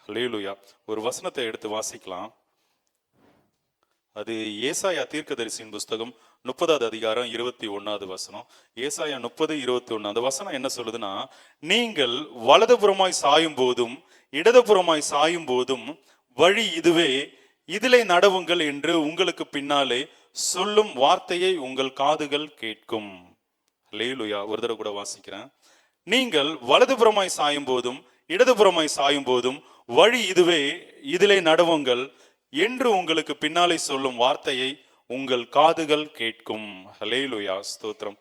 ஹல்லேலூயா. ஒரு வசனத்தை எடுத்து வாசிக்கலாம். அது ஏசாயா தீர்க்கதரிசியின் புஸ்தகம் 30வது அதிகாரம் 21வது வசனம். ஏசாயா 30:21. அந்த வசனம் என்ன சொல்லுதுன்னா, நீங்கள் வலதுபுறமாய் சாயும் போதும் இடதுபுறமாய் சாயும் போதும் வழி இதுவே, இதிலே நடவுங்கள் என்று உங்களுக்கு பின்னாலே சொல்லும் வார்த்தையை உங்கள் காதுகள் கேட்கும். ஹல்லேலூயா. ஒரு தடவை கூட வாசிக்கிறேன். நீங்கள் வலதுபுறமாய் சாயும் போதும் இடதுபுறமாய் சாயும் போதும் வழி இதுவே, இதிலே நடவுங்கள் என்று உங்களுக்கு பின்னாலே சொல்லும் வார்த்தையை உங்கள் காதுகள் கேட்கும். ஹல்லேலூயா, ஸ்தோத்திரம்.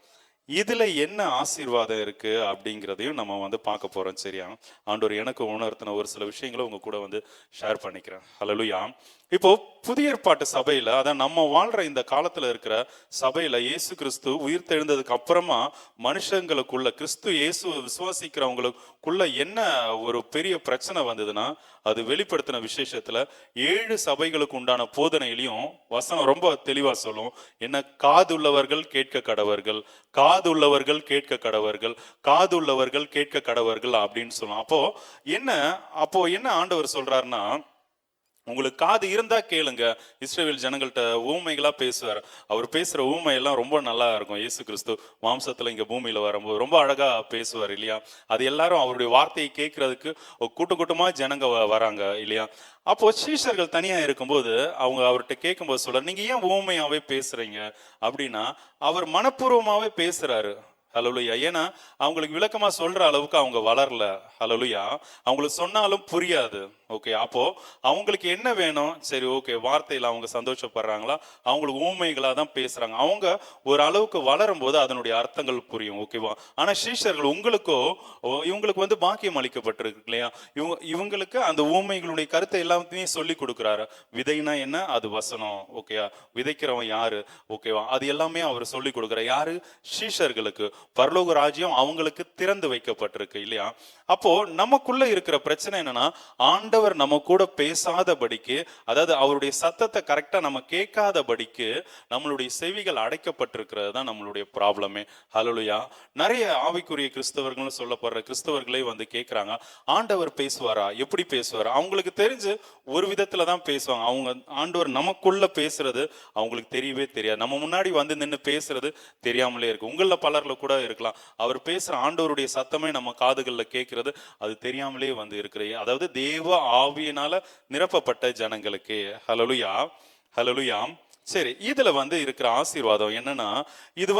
இதுல என்ன ஆசீர்வாதம் இருக்கு அப்படிங்கிறதையும் நம்ம பார்க்க போறோம். சரியா? ஆண்டவர் எனக்கு உணர்த்தின ஒரு சில விஷயங்களை உங்க கூட ஷேர் பண்ணிக்கிறேன். ஹல்லேலூயா. இப்போ புதிய ஏற்பாட்டு சபையில, அதான் நம்ம வாழ்ற இந்த காலத்துல இருக்கிற சபையில, இயேசு கிறிஸ்து உயிர் தெழுந்ததுக்கு அப்புறமா மனுஷங்களுக்குள்ள, கிறிஸ்து இயேசு விசுவாசிக்கிறவங்களுக்குள்ள என்ன ஒரு பெரிய பிரச்சனை வந்ததுன்னா, அது வெளிப்படுத்தின விசேஷத்துல 7 சபைகளுக்கு உண்டான போதனையிலையும் வசனம் ரொம்ப தெளிவா சொல்லும். என்ன? காதுள்ளவர்கள் கேட்க கடவர்கள், காதுள்ளவர்கள் கேட்க கடவர்கள், காதுள்ளவர்கள் கேட்க கடவர்கள் அப்படின்னு சொல்லும். அப்போ என்ன ஆண்டவர் சொல்றாருன்னா, உங்களுக்கு காது இருந்தா கேளுங்க. இஸ்ரவேல் ஜனங்கள்ட்ட ஊமைகளா பேசுவார். அவர் பேசுற ஊமை எல்லாம் ரொம்ப நல்லா இருக்கும். இயேசு கிறிஸ்து மாம்சத்துல இங்க பூமியில வரும்போது ரொம்ப அழகா பேசுவார் இல்லையா? அது எல்லாரும் அவருடைய வார்த்தையை கேட்கறதுக்கு கூட்டமா ஜனங்க வராங்க இல்லையா? அப்போ சீஷர்கள் தனியா இருக்கும்போது அவங்க அவர்கிட்ட கேட்கும்போது சொல்ற, நீங்க ஏன் ஊமையாவே பேசுறீங்க அப்படின்னா, அவர் மனப்பூர்வமாவே பேசுறாரு. ஹல்லேலூயா. ஏன்னா அவங்களுக்கு விளக்கமா சொல்ற அளவுக்கு அவங்க வளரல. ஹல்லேலூயா. அவங்களுக்கு சொன்னாலும் புரியாது. ஓகே, அப்போ அவங்களுக்கு என்ன வேணும்? சரி, ஓகே, வார்த்தையில அவங்க சந்தோஷப்படுறாங்களா? அவங்களுக்கு ஊமைகளா தான் பேசுறாங்க. அவங்க ஒரு அளவுக்கு வளரும் போது அதனுடைய அர்த்தங்கள் புரியும். ஓகேவா? ஆனா சீஷர்கள் இவங்களுக்கு பாக்கியம் அளிக்கப்பட்டிருக்கு இல்லையா? இவங்களுக்கு அந்த ஊமைகளுடைய கருத்தை எல்லாத்தையுமே சொல்லி கொடுக்குறாரு. விதைனா என்ன? அது வசனம். ஓகேயா? விதைக்கிறவன் யாரு? ஓகேவா? அது எல்லாமே அவர் சொல்லி கொடுக்குறார். யாரு? சீஷர்களுக்கு. பரலோக ராஜ்யம் அவங்களுக்கு திறந்து வைக்கப்பட்டிருக்கு இல்லையா? அப்போ நமக்குள்ள இருக்கிற பிரச்சனை என்னன்னா, ஆண்டவர் நம்ம கூட பேசாதபடிக்கு, அதாவது அவருடைய சத்தத்தை கரெக்டா நம்ம கேட்காதபடிக்கு நம்மளுடைய செவிகள் அடைக்கப்பட்டிருக்கிறது தான் நம்மளுடைய ப்ராப்ளமே. ஹல்லேலூயா. நிறைய ஆவிக்குரிய கிறிஸ்தவர்கள் சொல்லப்படுற கிறிஸ்தவர்களே கேட்கிறாங்க, ஆண்டவர் பேசுவாரா? எப்படி பேசுவாரா? அவங்களுக்கு தெரிஞ்சு ஒரு விதத்துல தான் பேசுவாங்க. அவங்க ஆண்டவர் நமக்குள்ள பேசுறது அவங்களுக்கு தெரியவே தெரியாது. நம்ம முன்னாடி நின்று பேசுறது தெரியாமலே இருக்கு. உங்கள பலர்ல கூட இருக்கலாம், அவர் பேசுற ஆண்டவருடைய சத்தமே நம்ம காதுகள்ல கேட்கிறது அது தெரியாமலே இருக்கிறது. அதாவது தேவ ஆவியினால நிரப்பப்பட்ட ஜனங்களுக்கு. ஹல்லேலூயா, ஹல்லேலூயா. சரி, இதுல இருக்கிற ஆசீர்வாதம் என்னன்னா, இது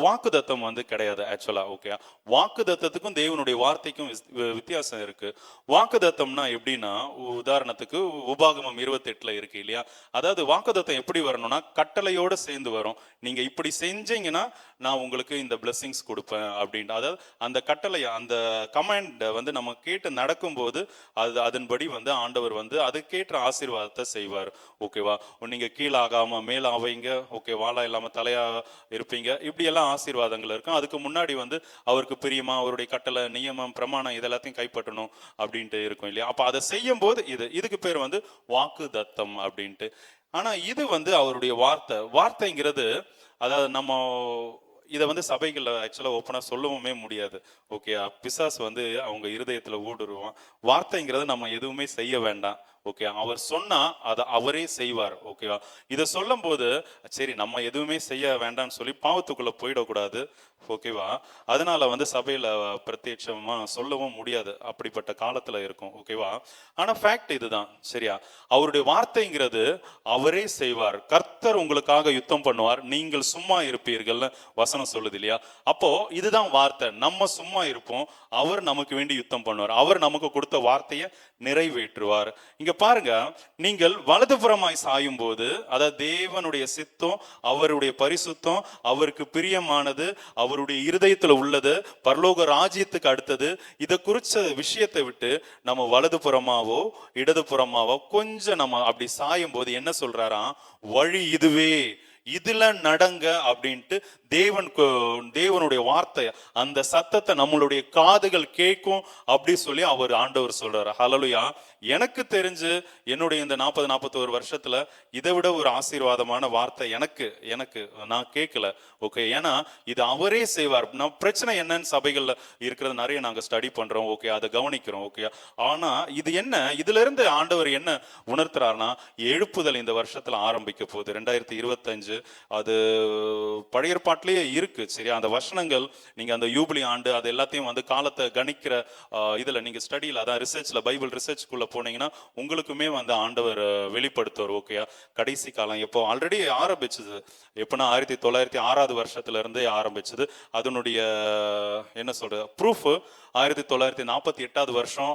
வாக்குதத்தம் கிடையாது ஆக்சுவலா. ஓகே, வாக்குதத்தத்துக்கும் தேவனுடைய வார்த்தைக்கும் வித்தியாசம் இருக்கு. வாக்குதத்தம்னா எப்படின்னா, உதாரணத்துக்கு உபாகமம் 28ல இருக்கு இல்லையா? அதாவது வாக்குதத்தம் எப்படி வரணும்னா, கட்டளையோட சேர்ந்து வரும். நீங்க இப்படி செஞ்சீங்கன்னா நான் உங்களுக்கு இந்த பிளெஸிங்ஸ் கொடுப்பேன் அப்படின்ட்டு. அதாவது அந்த கட்டளை, அந்த கமாண்ட் நம்ம கேட்டு நடக்கும்போது அதன்படி ஆண்டவர் அதுக்கேற்ற ஆசீர்வாதத்தை செய்வார். ஓகேவா? நீங்க கீழாகாம மேல ஆவீங்க, ஓகே, வாழா இல்லாம தலையா இருப்பீங்க, இப்படி எல்லாம் ஆசீர்வாதங்கள் இருக்கும். அதுக்கு முன்னாடி அவருக்கு பிரியமா அவருடைய கட்டளை, நியமம், பிரமாணம் இதெல்லாத்தையும் கைப்பற்றணும் அப்படின்ட்டு இருக்கும் இல்லையா? அப்ப அதை செய்யும் போது இதுக்கு பேர் வாக்கு தத்தம் அப்படின்ட்டு. ஆனா இது அவருடைய வார்த்தைங்கிறது, அதாவது நம்ம இதை சபைகள்ல ஆக்சுவலா ஓப்பனா சொல்லவுமே முடியாது. ஓகே, பிசாசு அவங்க இருதயத்துல ஊடுருவான். வார்த்தைங்கிறது நம்ம எதுவுமே செய்ய வேண்டாம். ஓகே, அவர் சொன்னா அதை அவரே செய்வார். ஓகேவா? இதை சொல்லும் போது சரி நம்ம எதுவுமே செய்ய வேண்டாம்னு சொல்லி பாவத்துக்குள்ள போயிடக்கூடாது. ஓகேவா? அதனால சபையில பிரத்யட்சமா சொல்லவும் முடியாது. அப்படிப்பட்ட காலத்துல இருக்கும். ஓகேவா? ஆனா ஃபேக்ட் இதுதான். சரியா? அவருடைய வார்த்தைங்கிறது அவரே செய்வார். கர்த்தர் உங்களுக்காக யுத்தம் பண்ணுவார், நீங்கள் சும்மா இருப்பீர்கள் வசனம் சொல்லுது இல்லையா? அப்போ இதுதான் வார்த்தை. நம்ம சும்மா இருப்போம், அவர் நமக்கு வேண்டி யுத்தம் பண்ணுவார். அவர் நமக்கு கொடுத்த வார்த்தையை நிறைவேற்றுவார். இங்க பாருங்க, நீங்கள் வலதுபுறமாய் சாயும் போது, அதாவது தேவனுடைய சித்தம், அவருடைய பரிசுத்தம், அவருக்கு பிரியமானது, அவருடைய இருதயத்துல உள்ளது, பரலோக ராஜ்யத்துக்கு அடுத்தது, இதை குறிச்ச விஷயத்தை விட்டு நம்ம வலதுபுறமாவோ இடதுபுறமாவோ கொஞ்சம் நம்ம அப்படி சாயும் போது என்ன சொல்றாராம்? வழி இதுவே, இதுல நடங்க அப்படின்ட்டு தேவனுடைய வார்த்தை, அந்த சத்தத்தை நம்மளுடைய காதுகள் கேட்கும் அப்படி சொல்லி ஆண்டவர் சொல்றாரு. ஹல்லேலூயா. எனக்கு தெரிஞ்சு என்னுடைய இந்த 41 வருஷத்துல இதை விட ஒரு ஆசீர்வாதமான வார்த்தை எனக்கு நான் கேட்கல. ஓகே, ஏன்னா இது அவரே செய்வார். பிரச்சனை என்னன்னு சபைகள்ல இருக்கிறது நிறைய நாங்க ஸ்டடி பண்றோம். ஓகே, அதை கவனிக்கிறோம். ஓகே, ஆனா இது என்ன, இதுல இருந்து ஆண்டவர் என்ன உணர்த்துறாருன்னா, எழுப்புதல் இந்த வருஷத்துல ஆரம்பிக்க போகுது 2025. அது பழைய ஏற்பாட்டிலேயே இருக்கு. சரி, அந்த வசனங்கள் நீங்க அந்த யூபிலி ஆண்டு அது எல்லாத்தையும் வந்து காலத்தை கணிக்கிற இதுல நீங்க ஸ்டடியில், அதான் ரிசர்ச்ல, பைபிள் ரிசர்ச்குள்ள போனீங்கன்னா உங்களுக்குமே வந்து ஆண்டவர் வெளிப்படுத்துவார். ஓகேயா, கடைசி காலம் எப்போ ஆல்ரெடி ஆரம்பிச்சது, எப்பன்னா 1906 வருஷத்துல இருந்தே ஆரம்பிச்சது. அதனுடைய என்ன சொல்ற ப்ரூஃப் 1948 வருஷம்,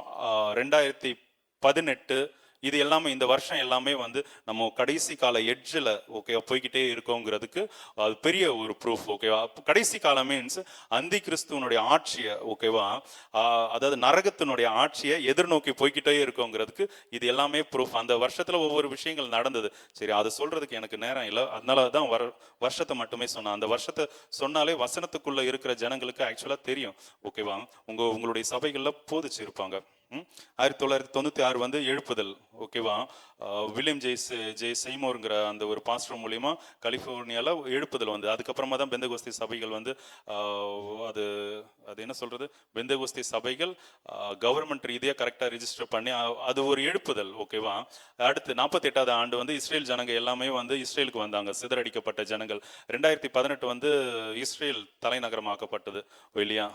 2018, இது எல்லாமே இந்த வருஷம் எல்லாமே வந்து நம்ம கடைசி கால எட்ஜில் ஓகே போய்கிட்டே இருக்கோங்கிறதுக்கு அது பெரிய ஒரு ப்ரூஃப். ஓகேவா, கடைசி காலம் மீன்ஸ் அந்தி கிறிஸ்துவனுடைய ஆட்சியை, ஓகேவா, அதாவது நரகத்தினுடைய ஆட்சியை எதிர்நோக்கி போய்கிட்டே இருக்கோங்கிறதுக்கு இது எல்லாமே ப்ரூஃப். அந்த வருஷத்துல ஒவ்வொரு விஷயங்கள் நடந்தது. சரி, அதை சொல்றதுக்கு எனக்கு நேரம் இல்லை, அதனால தான் வருஷத்தை மட்டுமே சொன்னேன். அந்த வருஷத்தை சொன்னாலே வசனத்துக்குள்ள இருக்கிற ஜனங்களுக்கு ஆக்சுவலா தெரியும். ஓகேவா, உங்களுடைய சபைகள்ல போதிச்சு இருப்பாங்க. 1996 வந்து எழுப்புதல். ஓகேவா, வில்லியம் ஜெய் செய்மோருங்கிற அந்த ஒரு பாஸ்டர் மூலியமா கலிபோர்னியால எழுப்புதல் வந்து, அதுக்கப்புறமா தான் பெந்தகோஸ்தே சபைகள் வந்து அது என்ன சொல்றது, பெந்தகோஸ்தே சபைகள் கவர்மெண்ட் ரீதியாக கரெக்டாக ரிஜிஸ்டர் பண்ணி அது ஒரு எழுப்புதல். ஓகேவா, அடுத்து 48வது ஆண்டு வந்து இஸ்ரேல் ஜனங்கள் எல்லாமே வந்து இஸ்ரேலுக்கு வந்தாங்க, சிதறடிக்கப்பட்ட ஜனங்கள். 2018 வந்து இஸ்ரேல் தலைநகரமாக்கப்பட்டது இல்லையா.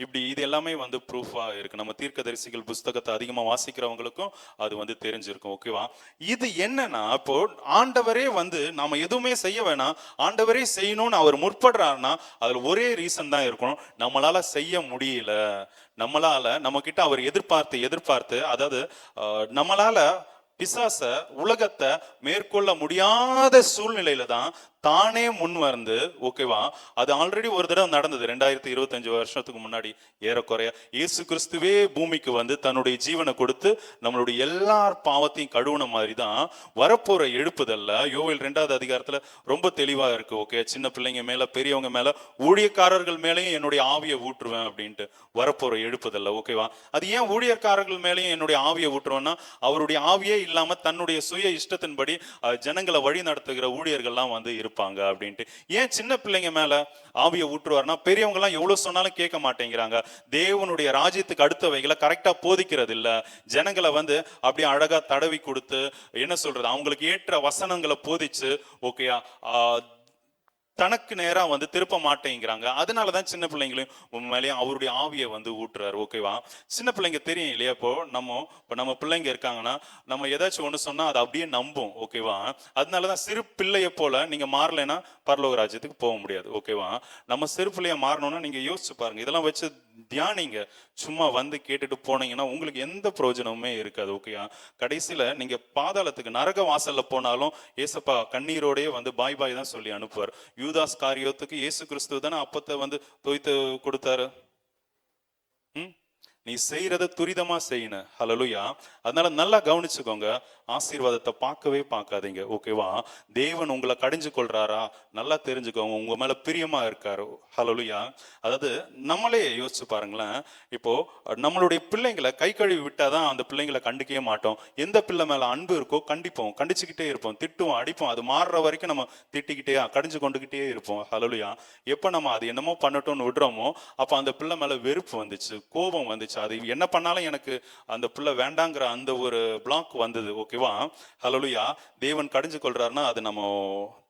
இப்படி இது எல்லாமே வந்து ப்ரூஃபா இருக்கு. நம்ம தீர்க்கதரிசிகள் புஸ்தகத்தை அதிகமாக வாசிக்கிறவங்களுக்கும் அது வந்து தெரிஞ்சிருக்கும். ஓகேவா, இது என்னன்னா, இப்போ ஆண்டவரே வந்து நாம எதுவுமே செய்ய வேணாம், ஆண்டவரே செய்யணும்னு அவர் முற்படுறாருன்னா அதுல ஒரே ரீசன் தான் இருக்கணும், நம்மளால செய்ய முடியல. நம்ம கிட்ட அவர் எதிர்பார்த்து அதாவது நம்மளால பிசாச உலகத்தை மேற்கொள்ள முடியாத சூழ்நிலையில தான் தானே முன் வந்து, ஓகேவா, அது ஆல்ரெடி ஒரு தடவை நடந்தது 2025 வருஷத்துக்கு முன்னாடி ஏறக்குறைய. இயேசு கிறிஸ்துவே பூமிக்கு வந்து தன்னுடைய ஜீவனை கொடுத்து நம்மளுடைய எல்லார் பாவத்தையும் கழுவுன மாதிரி தான் வரப்போற எழுப்புதல்ல யோவேல் 2வது அதிகாரத்துல ரொம்ப தெளிவா இருக்கு. ஓகே, சின்ன பிள்ளைங்க மேல, பெரியவங்க மேல, ஊழியக்காரர்கள் மேலேயும் என்னுடைய ஆவியை ஊற்றுவேன் அப்படின்ட்டு வரப்போற எழுப்புதல்ல. ஓகேவா, அது ஏன் ஊழியக்காரர்கள் மேலேயும் என்னுடைய ஆவியை ஊற்றுவேன்னா, அவருடைய ஆவியே இல்லாம தன்னுடைய சுய இஷ்டத்தின்படி ஜனங்களை வழி நடத்துகிற ஊழியர்கள்லாம் வந்து இருப்பாங்க அப்படின்ட்டு. ஏன் சின்ன பிள்ளைங்க மேல ஆவியை ஊற்றுவார்னா, பெரியவங்க எல்லாம் எவ்வளவு சொன்னாலும் கேட்க மாட்டேங்கிறாங்க, தேவனுடைய ராஜ்யத்துக்கு அடுத்தவைகளை கரெக்டா போதிக்கிறது இல்ல, ஜனங்களை வந்து அப்படியே அழகா தடவி கொடுத்து என்ன சொல்றது, அவங்களுக்கு ஏற்ற வசனங்களை போதிச்சு ஓகேயா தனக்கு நேரா வந்து திருப்ப மாட்டேங்கிறாங்க. அதனாலதான் சின்ன பிள்ளைங்களையும் உண்மையிலேயே அவருடைய ஆவியை வந்து ஊட்டுறாரு. ஓகேவா, சின்ன பிள்ளைங்க தெரியும் இல்லையா, இப்போ நம்ம பிள்ளைங்க இருக்காங்கன்னா நம்ம ஏதாச்சும் ஒண்ணு சொன்னா அதை அப்படியே நம்பும். ஓகேவா, அதனாலதான் சிறு பிள்ளைய போல நீங்க மாறலைன்னா பரலோக ராஜ்யத்துக்கு போக முடியாது. ஓகேவா, நம்ம சிறு பிள்ளைய மாறணும்னா நீங்க யோசிச்சு பாருங்க, இதெல்லாம் வச்சு தியானிங்க. சும்மா வந்து கேட்டுட்டு போனீங்கன்னா உங்களுக்கு எந்த பிரயோஜனமுமே இருக்காது. ஓகேயா, கடைசியில நீங்க பாதாளத்துக்கு நரக வாசல்ல போனாலும் ஏசப்பா கண்ணீரோடய வந்து பாய் பாய் தான் சொல்லி அனுப்புவார். யூதாஸ் காரியோத்துக்கு இயேசு கிறிஸ்து தானே அப்பத்தை வந்து தோய்த்து கொடுத்தாரு. நீ செய்யறத துரிதமா செய்யணும். ஹல்லேலூயா. அதனால நல்லா கவனிச்சுக்கோங்க, ஆசீர்வாதத்தை பார்க்கவே பார்க்காதீங்க. ஓகேவா, தேவன் உங்களை கடிஞ்சு கொள்றாரா நல்லா தெரிஞ்சுக்கோங்க, உங்க மேல பிரியமா இருக்காரு. ஹல்லேலூயா. அதாவது நம்மளே யோசிச்சு பாருங்களேன், இப்போ நம்மளுடைய பிள்ளைங்களை கை கழுவி விட்டாதான் அந்த பிள்ளைங்களை கண்டுக்கவே மாட்டோம். எந்த பிள்ளை மேல அன்பு இருக்கோ கண்டிப்போம், கண்டிச்சுக்கிட்டே இருப்போம், திட்டுவோம், அடிப்போம், அது மாறுற வரைக்கும் நம்ம திட்டிக்கிட்டே கடிஞ்சு கொண்டுகிட்டே இருப்போம். ஹல்லேலூயா. எப்ப நம்ம அது என்னமோ பண்ணட்டும்னு விடுறோமோ அப்ப அந்த பிள்ளை மேல வெறுப்பு வந்துச்சு, கோபம் வந்துச்சு, அது என்ன பண்ணாலும் எனக்கு அந்த பிள்ளை வேண்டாங்கிற அந்த ஒரு பிளாக் வந்தது. ஓகேவா, ஹல்லேலூயா. தேவன் கடிஞ்சு கொள்றாருன்னா அது நம்ம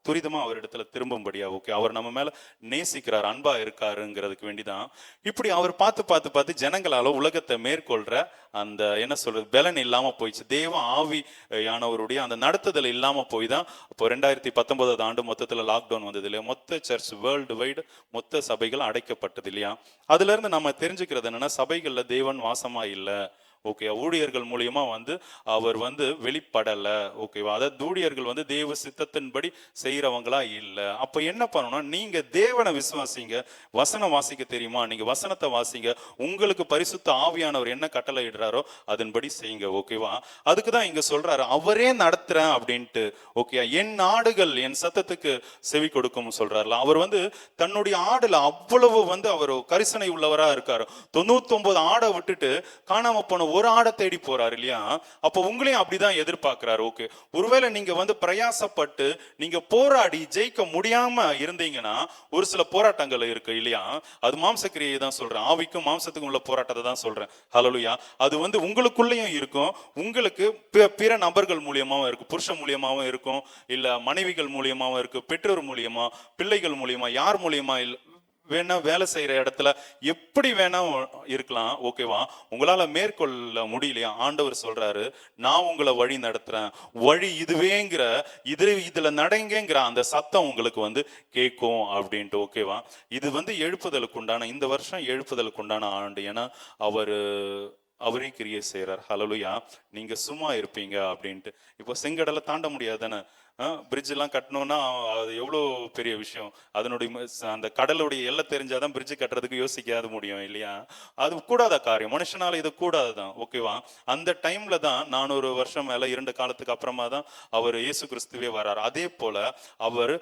துரிதமா அவர் இடத்துல திரும்பும்படியா. ஓகே, அவர் நம்ம மேல நேசிக்கிறார், அன்பா இருக்காருங்கிறதுக்கு வேண்டிதான் இப்படி அவர் பார்த்து ஜனங்களால உலகத்தை மேற்கொள்ற அந்த என்ன சொல்றது பலன் இல்லாம போயிடுச்சு. தேவ ஆவியானவருடைய அந்த நடத்துதல் இல்லாம போய் தான் இப்போ 2019 ஆண்டு மொத்தத்துல லாக்டவுன் வந்தது இல்லையா, மொத்த சர்ச் வேர்ல்டு வைடு மொத்த சபைகள் அடைக்கப்பட்டது இல்லையா. அதுல இருந்து நம்ம தெரிஞ்சுக்கிறது என்னன்னா, சபைகள்ல தேவன் வாசமா இல்லை. ஓகே, ஊழியர்கள் மூலியமா வந்து அவர் வந்து வெளிப்படல. ஓகேவா, அதாவது ஊழியர்கள் வந்து தேவ சித்தத்தின்படி செய்யறவங்களா இல்ல. அப்ப என்ன பண்ணணும், நீங்க தேவனை விசுவாசிங்க. வசனம் வாசிக்க தெரியுமா, நீங்க வசனத்தை வாசிங்க. உங்களுக்கு பரிசுத்த ஆவியானவர் என்ன கட்டளை இடுறாரோ அதன்படி செய்யுங்க. ஓகேவா, அதுக்குதான் இங்க சொல்றாரு அவரே நடத்துறேன் அப்படின்ட்டு. ஓகே, என் ஆடுகள் என் சத்தத்துக்கு செவி கொடுக்கும் சொல்றாருல. அவர் வந்து தன்னுடைய ஆடுல அவ்வளவு வந்து அவர் கரிசனை உள்ளவரா இருக்காரு. 99 ஆடை விட்டுட்டு காணாம போன ஒரு ஆடை தேடி போறாரு இல்லையா. அப்ப உங்களையும் அப்படிதான் எதிர்பார்க்கிறாரு. ஓகே, ஒருவேளை நீங்க வந்து பிரயாசப்பட்டு நீங்க போராடி ஜெயிக்க முடியாம இருந்தீங்கன்னா ஒரு சில போராட்டங்கள் இருக்கு இல்லையா. அது மாம்சக்கிரியை தான் சொல்றேன், ஆவிக்கும் மாம்சத்துக்கும் உள்ள போராட்டத்தை தான் சொல்றேன். ஹல்லேலூயா. அது வந்து உங்களுக்குள்ளேயும் இருக்கும், உங்களுக்கு பிற நபர்கள் மூலியமாவும் இருக்கு, புருஷன் மூலியமாவும் இருக்கும், இல்ல மனைவிகள் மூலியமாவும் இருக்கு, பெற்றோர் மூலியமா, பிள்ளைகள் மூலியமா, யார் மூலியமா வேணா வேலை செய்யற இடத்துல எப்படி வேணா இருக்கலாம். ஓகேவா, உங்களால மேற்கொள்ள முடியலையா, ஆண்டவர் சொல்றாரு நான் உங்களை வழி நடத்துறேன், வழி இதுவேங்கிற இதுல நடங்கங்கிற அந்த சத்தம் உங்களுக்கு வந்து கேட்கும் அப்படின்ட்டு. ஓகேவா, இது வந்து எழுப்புதலுக்கு உண்டான, இந்த வருஷம் எழுப்புதலுக்கு உண்டான ஆண்டு. ஏன்னா அவரே கிரியை செய்யறார். ஹல்லேலூயா. நீங்க சும்மா இருப்பீங்க அப்படின்ட்டு. இப்போ செங்கடலை தாண்ட முடியாது தானே. பிரிட்ஜ் எல்லாம் கட்டணும்னா அது எவ்வளோ பெரிய விஷயம். அதனுடைய அந்த கடலுடைய எல்லை தெரிஞ்சாதான் பிரிட்ஜ் கட்டுறதுக்கு யோசிக்காத முடியும் இல்லையா. அது கூடாத காரியம், மனுஷனால இது கூடாதுதான். ஓகேவா, அந்த டைம்ல தான் 400 வருஷம் மேல 2 காலத்துக்கு அப்புறமா தான் அவர் இயேசு கிறிஸ்துவே வர்றார். அதே போல அவர்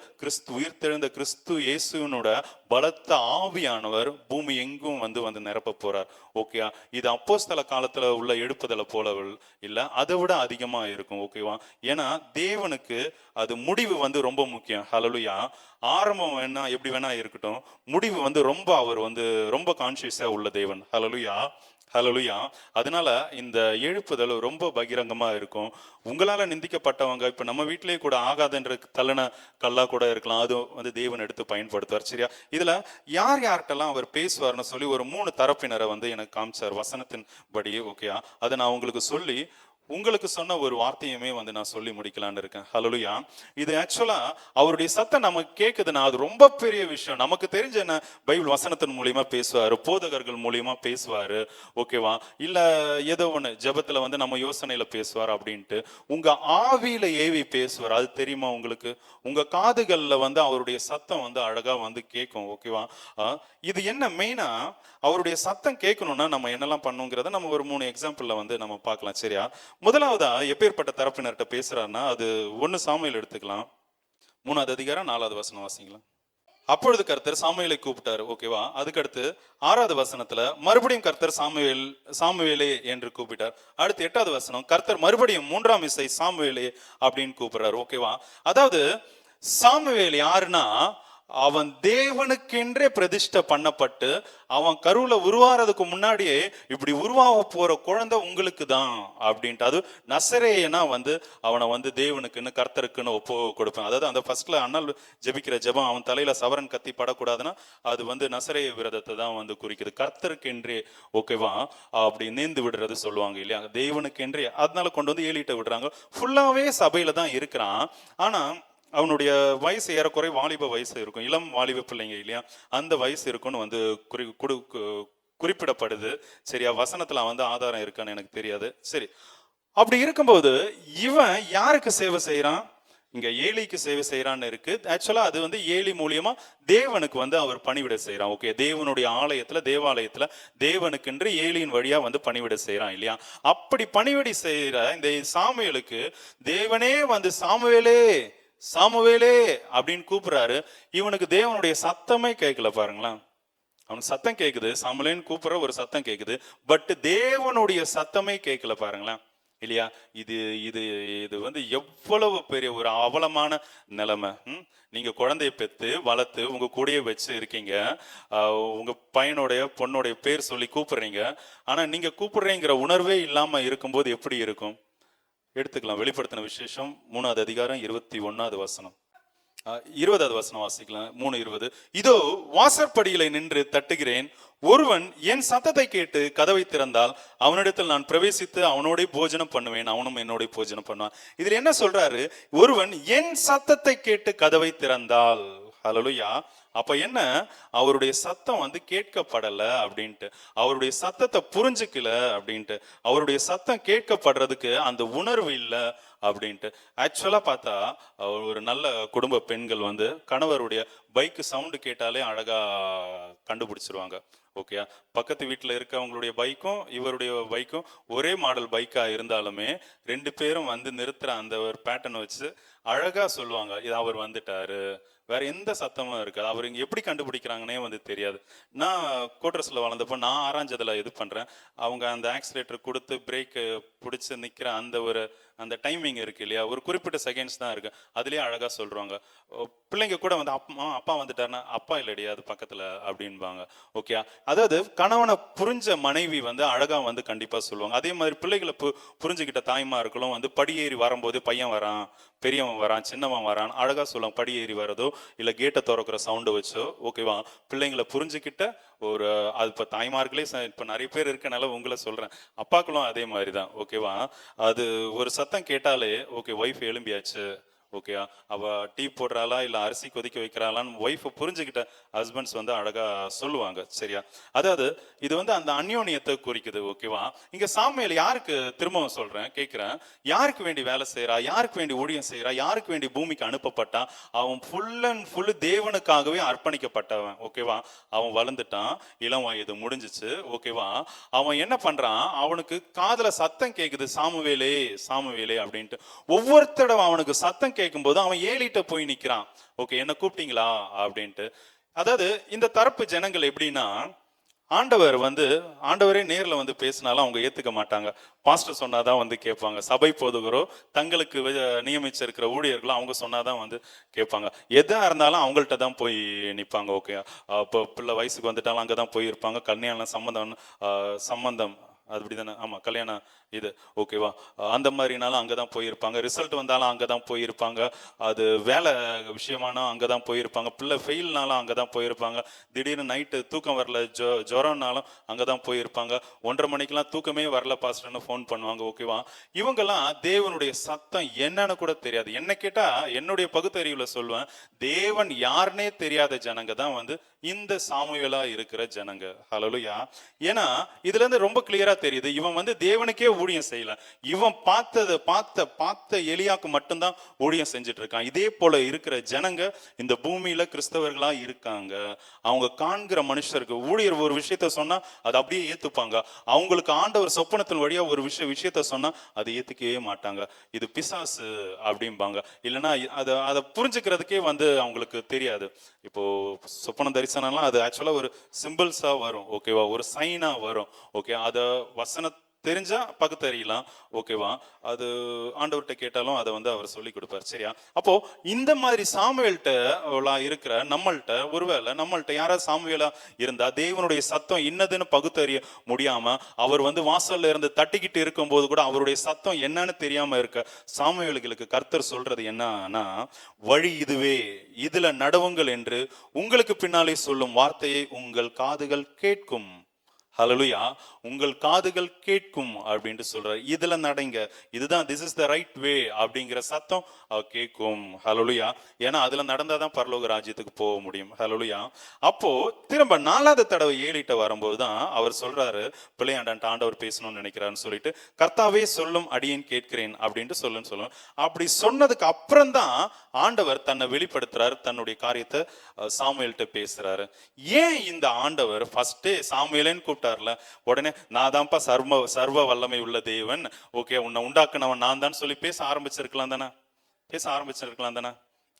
உயிர்த்தெழுந்த கிறிஸ்து இயேசுனோட பலத்த ஆவியானவர் பூமி எங்கும் வந்து நிரப்ப போறார். ஓகே, இது அப்போஸ்தல காலத்துல உள்ள எழுப்புதலை போல இல்ல, அதை விட அதிகமா இருக்கும். ஓகேவா, ஏன்னா தேவனுக்கு அது முடிவு வந்து ரொம்ப முக்கியம். ஹல்லேலூயா. ஆரம்பம் வேணா எப்படி வேணா இருக்கட்டும், முடிவு வந்து அவர் வந்து ரொம்ப கான்சியஸா உள்ள தேவன். ஹல்லேலூயா. ஹல்லேலூயா. அதனால இந்த எழுப்புதல் ரொம்ப பகிரங்கமா இருக்கும். உங்களால நிந்திக்கப்பட்டவங்க இப்ப நம்ம வீட்டிலேயே கூட ஆகாதுன்ற தள்ளன கல்லா கூட இருக்கலாம், அது வந்து தேவன் எடுத்து பயன்படுத்துவார். சரியா, இதுல யார் யார்கிட்டலாம் அவர் பேசுவார்னு சொல்லி ஒரு 3 தரப்பினரை வந்து எனக்கு காமிச்சார் வசனத்தின் படி. ஓகேயா, அதை நான் உங்களுக்கு சொல்லி உங்களுக்கு சொன்ன ஒரு வார்த்தையுமே வந்து நான் சொல்லி முடிக்கலான்னு இருக்கேன். ஹல்லேலூயா. இது ஆக்சுவலா அவருடைய சத்தம் நமக்கு கேக்குதுன்னா அது ரொம்ப பெரிய விஷயம். நமக்கு தெரிஞ்ச என்ன, பைபிள் வசனத்தின் மூலியமா பேசுவாரு, போதகர்கள் மூலியமா பேசுவாரு. ஓகேவா, இல்ல ஏதோ ஒண்ணு ஜெபத்துல வந்து நம்ம யோசனையில பேசுவார் அப்படின்ட்டு உங்க ஆவியில ஏவி பேசுவார். அது தெரியுமா உங்களுக்கு? உங்க காதுகள்ல வந்து அவருடைய சத்தம் வந்து அழகா வந்து கேட்கும். ஓகேவா, இது என்ன மெயினா, அவருடைய சத்தம் கேட்கணும்னா நம்ம என்னெல்லாம் பண்ணுங்கிறத நம்ம ஒரு 3 எக்ஸாம்பிள்ல வந்து நம்ம பார்க்கலாம். சரியா, முதலாவதா எப்பேற்பட்ட தரப்பினர்கிட்ட பேசுறாருன்னா அது 1 சாமுவேல் எடுத்துக்கலாம். 3ஆவது அதிகாரம் 4ஆவது வசனம் வாசிக்கலாம். அப்பொழுது கர்த்தர் சாமுவேலை கூப்பிட்டாரு. ஓகேவா, அதுக்கடுத்து 6ஆவது வசனத்துல மறுபடியும் கர்த்தர் சாமுவேலே என்று கூப்பிட்டார். அடுத்து 8ஆவது வசனம் கர்த்தர் மறுபடியும் 3ஆம் இசை சாமுவேலே அப்படின்னு கூப்பிடுறாரு. ஓகேவா, அதாவது சாமுவேல் யாருன்னா அவன் தேவனுக்கென்றே பிரதிஷ்டை பண்ணப்பட்டு அவன் கருவுல உருவாறதுக்கு முன்னாடியே இப்படி உருவாக போற குழந்தை உங்களுக்கு தான் அப்படின்ட்டு. அது நசரேயனா வந்து அவனை வந்து தேவனுக்குன்னு கர்த்தருக்குன்னு ஒப்பு கொடுப்பேன். அதாவது அந்த ஃபர்ஸ்ட்ல அண்ணல் ஜெபிக்கிற ஜெபம், அவன் தலையில சவரன் கத்தி படக்கூடாதுன்னா அது வந்து நசரேய விரதத்தை தான் வந்து குறிக்குது. கர்த்தருக்கென்றே ஓகேவா அப்படி நேர்ந்து விடுறது சொல்லுவாங்க இல்லையா, தேவனுக்கென்றே. அதனால கொண்டு வந்து ஏலிட்ட விடுறாங்க. ஃபுல்லாவே சபையில தான் இருக்கிறான். ஆனா அவனுடைய வயசு ஏறக்குறை வாலிப வயசு இருக்கும், இளம் வாலிப பிள்ளைங்க இல்லையா, அந்த வயசு இருக்குன்னு வந்து குறிப்பிடப்படுது. சரியா, வசனத்துல வந்து ஆதாரம் இருக்கான்னு எனக்கு தெரியாது. சரி, அப்படி இருக்கும்போது இவன் யாருக்கு சேவை செய்யறான், இங்க ஏலிக்கு சேவை செய்யறான்னு இருக்கு. ஆக்சுவலா அது வந்து ஏலி மூலியமா தேவனுக்கு வந்து அவர் பணிவிட செய்யறான். ஓகே, தேவனுடைய ஆலயத்துல தேவாலயத்துல தேவனுக்கென்று ஏலியின் வழியா வந்து பணிவிட செய்யறான் இல்லையா. அப்படி பணிவிடை செய்யற இந்த சாமுவேலுக்கு தேவனே வந்து சாமுவேலே சாமுவேலே அப்படின்னு கூப்பிடுறாரு. இவனுக்கு தேவனுடைய சத்தமே கேட்கல. பாருங்களேன், அவனுக்கு சத்தம் கேக்குது, சாமுவேலேன்னு கூப்பிடுற ஒரு சத்தம் கேக்குது, பட் தேவனுடைய சத்தமே கேட்கல. பாருங்களேன் இல்லையா. இது இது இது வந்து எவ்வளவு பெரிய ஒரு அவலமான நிலைமை. நீங்க குழந்தைய பெத்து வளர்த்து உங்க கூடயே வச்சு இருக்கீங்க, உங்க பையனுடைய பொண்ணுடைய பேர் சொல்லி கூப்பிடுறீங்க, ஆனா நீங்க கூப்பிடுறீங்கிற உணர்வே இல்லாம இருக்கும்போது எப்படி இருக்கும்? எடுத்துக்கலாம். வெளிப்படுத்தின விசேஷம் 3ஆவது அதிகாரம் 21ஆவது வசனம், 20ஆவது வசனம் வாசிக்கலாம். 3:20. இதோ வாசற்படியில நின்று தட்டுகிறேன், ஒருவன் என் சத்தத்தை கேட்டு கதவை திறந்தால் அவனிடத்தில் நான் பிரவேசித்து அவனோட போஜனம் பண்ணுவேன், அவனும் என்னோட போஜனம் பண்ணுவான். இதுல என்ன சொல்றாரு? ஒருவன் என் சத்தத்தை கேட்டு கதவை திறந்தால். ஹல்லேலூயா. அப்ப என்ன, அவருடைய சத்தம் வந்து கேட்கப்படல அப்படின்ட்டு, அவருடைய சத்தத்தை புரிஞ்சுக்கல அப்படின்ட்டு, அவருடைய சத்தம் கேட்கப்படுறதுக்கு அந்த உணர்வு இல்லை அப்படின்ட்டு. ஆக்சுவலா பார்த்தா ஒரு நல்ல குடும்ப பெண்கள் வந்து கணவருடைய பைக் சவுண்டு கேட்டாலே அழகா கண்டுபிடிச்சிருவாங்க. ஓகே, பக்கத்து வீட்டில் இருக்கவங்களுடைய பைக்கும் இவருடைய பைக்கும் ஒரே மாடல் பைக்கா இருந்தாலுமே ரெண்டு பேரும் வந்து நிறுத்துற அந்த ஒரு பேட்டர்ன் வச்சு அழகா சொல்லுவாங்க, இது அவர் வந்துட்டாரு. வேற எந்த சத்தமும் இருக்காது. அவர் இங்க எப்படி கண்டுபிடிக்கிறாங்கன்னே வந்து தெரியாது. நான் கோட்ரஸ்ல வளர்ந்தப்போ நான் ஆராய்ஞ்சதுல இது பண்றேன். அவங்க அந்த ஆக்சிலேட்டர் கொடுத்து பிரேக் பிடிச்சி நிக்கிற அந்த ஒரு அந்த டைமிங் இருக்கு இல்லையா, ஒரு குறிப்பிட்ட செகண்ட்ஸ் தான் இருக்கு. அதுலயே அழகா சொல்றாங்க. பிள்ளைங்க கூட வந்து அப்பா அப்பா வந்துட்டாருன்னா, அப்பா இல்லடியா அது பக்கத்துல அப்படின்பாங்க. ஓகே, அதாவது கணவனை புரிஞ்ச மனைவி வந்து அழகா வந்து கண்டிப்பா சொல்லுவாங்க. அதே மாதிரி பிள்ளைகளை புரிஞ்சுக்கிட்ட தாய்மார்களும் வந்து படியேறி வரும்போது பையன் வரான், பெரியவன் வரான், சின்னவன் வரான் அழகா சொல்லுவாங்க. படியேறி வரதோ இல்ல கேட்டை திறக்கிற சவுண்டு வச்சோ, ஓகேவா, பிள்ளைங்களை புரிஞ்சுக்கிட்ட ஒரு அது இப்போ தாய்மார்களே இப்போ நிறைய பேர் இருக்கனால உங்களை சொல்றேன். அப்பாக்களும் அதே மாதிரி தான். ஓகேவா, அது ஒரு சத்தம் கேட்டாலே ஓகே ஒய்ஃப் எழும்பியாச்சு, ஓகே அவ டீ போடுறாளா இல்ல அரிசி கொதிக்க வைக்கிறாளான்னு ஒய்ஃபை புரிஞ்சுக்கிட்ட ஹஸ்பண்ட்ஸ் வந்து அழகா சொல்லுவாங்க. சரியா, அதாவது இது வந்து அந்த அந்யோன்யத்தை குறிக்குது. ஓகேவா, இங்க சாமுவேல் யாருக்கு, திரும்பவும் சொல்றேன் கேட்கிறேன், யாருக்கு வேண்டி வேலை செய்யறா, யாருக்கு வேண்டி ஊழியம் செய்யறா, யாருக்கு வேண்டி பூமிக்கு அனுப்பப்பட்டா? அவன் ஃபுல் அண்ட் ஃபுல் தேவனுக்காகவே அர்ப்பணிக்கப்பட்டவன். ஓகேவா, அவன் வளர்ந்துட்டான், இளம் வயது முடிஞ்சிச்சு. ஓகேவா, அவன் என்ன பண்றான், அவனுக்கு காதுல சத்தம் கேக்குது, சாமுவேலே சாமுவேலே அப்படின்ட்டு. ஒவ்வொரு தடவை அவனுக்கு சத்தம் கேட்கும்போது அவன் ஏலிட்ட போய் நிக்கிறான். ஓகே, என்ன கூப்பிட்டீங்களா அப்படின்ட்டு. அதாவது இந்த தரப்பு ஜனங்கள் எப்படின்னா, ஆண்டவர் வந்து ஆண்டவரே நேர்ல வந்து பேசினாலும் அவங்க ஏத்துக்க மாட்டாங்க. பாஸ்டர் சொன்னாதான் வந்து கேட்பாங்க. சபை போதுகிறோ தங்களுக்கு நியமிச்சிருக்கிற ஊழியர்களும் அவங்க சொன்னாதான் வந்து கேட்பாங்க. எதா இருந்தாலும் அவங்கள்ட்ட தான் போய் நிற்பாங்க. ஓகே, இப்போ பிள்ளை வயசுக்கு வந்துட்டாலும் அங்கதான் போய் இருப்பாங்க. கல்யாணம் சம்பந்தம் அது அப்படிதானே, ஆமா கல்யாணம் இது ஓகேவா, அந்த மாதிரினாலும் அங்கதான் போயிருப்பாங்க. ரிசல்ட் வந்தாலும் அங்கதான் போயிருப்பாங்க. அது வேலை விஷயமானாலும் அங்கதான் போயிருப்பாங்க. பிள்ளை ஃபெயில்னாலும் அங்கதான் போயிருப்பாங்க. திடீர்னு நைட்டு தூக்கம் வரல, ஜுரம்னாலும் அங்கதான் போயிருப்பாங்க. 1:30 மணிக்கெல்லாம் தூக்கமே வரல பாஸ்டர்னு ஃபோன் பண்ணுவாங்க. ஓகேவா, இவங்கெல்லாம் தேவனுடைய சத்தம் என்னன்னு கூட தெரியாது. என்ன கேட்டா என்னுடைய பகுத்தறிவுல சொல்லுவேன், தேவன் யாருன்னே தெரியாத ஜனங்க தான் வந்து இந்த சாமுவேலா இருக்கிற ஜனங்க. ஹல்லேலூயா. ஏன்னா இதுல இருந்து ரொம்ப கிளியரா தெரியுது, இவன் வந்து தேவனுக்கே ஊழியம் செய்யல. இவன் பார்த்த எலியாக்கு மட்டும்தான் ஊழியம் செஞ்சுட்டு இருக்கான். இதே போல இருக்கிற ஜனங்க இந்த பூமியில கிறிஸ்தவர்களா இருக்காங்க. அவங்க காண்கிற மனுஷருக்கு ஊழியர் ஒரு விஷயத்த சொன்னா அதை அப்படியே ஏத்துப்பாங்க. அவங்களுக்கு ஆண்டவர் சொப்பனத்தின் வழியா ஒரு விஷயத்த சொன்னா அதை ஏத்துக்கவே மாட்டாங்க. இது பிசாசு அப்படிம்பாங்க. இல்லைன்னா அதை புரிஞ்சுக்கிறதுக்கே வந்து அவங்களுக்கு தெரியாது. இப்போ சொப்பனம் தரிசனம்லாம் அது ஆக்சுவலா ஒரு சிம்பிள்ஸா வரும். ஓகேவா, ஒரு சைனா வரும். ஓகே, அத வசன தெரிஞ்சா பகுத்தறியலாம். ஓகேவா, அது ஆண்டவர்கிட்ட கேட்டாலும் அதை வந்து அவர் சொல்லி கொடுப்பார். சரியா, அப்போ இந்த மாதிரி சாமுவேல்கிட்ட இருக்கிற நம்மள்கிட்ட, ஒருவேளை நம்மள்கிட்ட யாராவது சாமுவேலா இருந்தா தேவனுடைய சத்தம் இன்னதுன்னு பகுத்தறிய முடியாம அவர் வந்து வாசல்ல இருந்து தட்டிக்கிட்டு இருக்கும் போது கூட அவருடைய சத்தம் என்னன்னு தெரியாம இருக்க சாமுவேல்களுக்கு கர்த்தர் சொல்றது என்னன்னா, வழி இதுவே, இதுல நடவுங்கள் என்று உங்களுக்கு பின்னாலே சொல்லும் வார்த்தையை உங்கள் காதுகள் கேட்கும். ஹல்லேலூயா, உங்கள் காதுகள் கேட்கும் அப்படின்ட்டு சொல்றாரு. இதுல நடங்க, இதுதான் this is the right way அப்படிங்கிற சத்தம் கேட்கும். ஹல்லேலூயா, ஏன்னா அதுல நடந்தாதான் பரலோக ராஜ்யத்துக்கு போக முடியும். ஹல்லேலூயா. அப்போ திரும்ப 4வது தடவை ஏலிட்ட வரும்போது தான் அவர் சொல்றாரு, பிள்ளையாண்டான்ட்டு ஆண்டவர் பேசணும்னு நினைக்கிறாருன்னு சொல்லிட்டு, கர்த்தாவே சொல்லும் அடியேன் கேட்கிறேன் அப்படின்ட்டு சொல்லுன்னு. அப்படி சொன்னதுக்கு அப்புறம் தான் ஆண்டவர் தன்னை வெளிப்படுத்துறாரு, தன்னுடைய காரியத்தை சாமுவேல்கிட்ட பேசுறாரு. ஏன் இந்த ஆண்டவர் ஃபர்ஸ்டே சாமுவேலன்னு கூப்பிட்டார்ல, உடனே நான் தான்ப்பா சர்வ வல்லமை உள்ள தேவன், ஓகே உன்னை உண்டாக்குனவன் நான் தான் சொல்லி பேச ஆரம்பிச்சிருக்கலாம் தானே?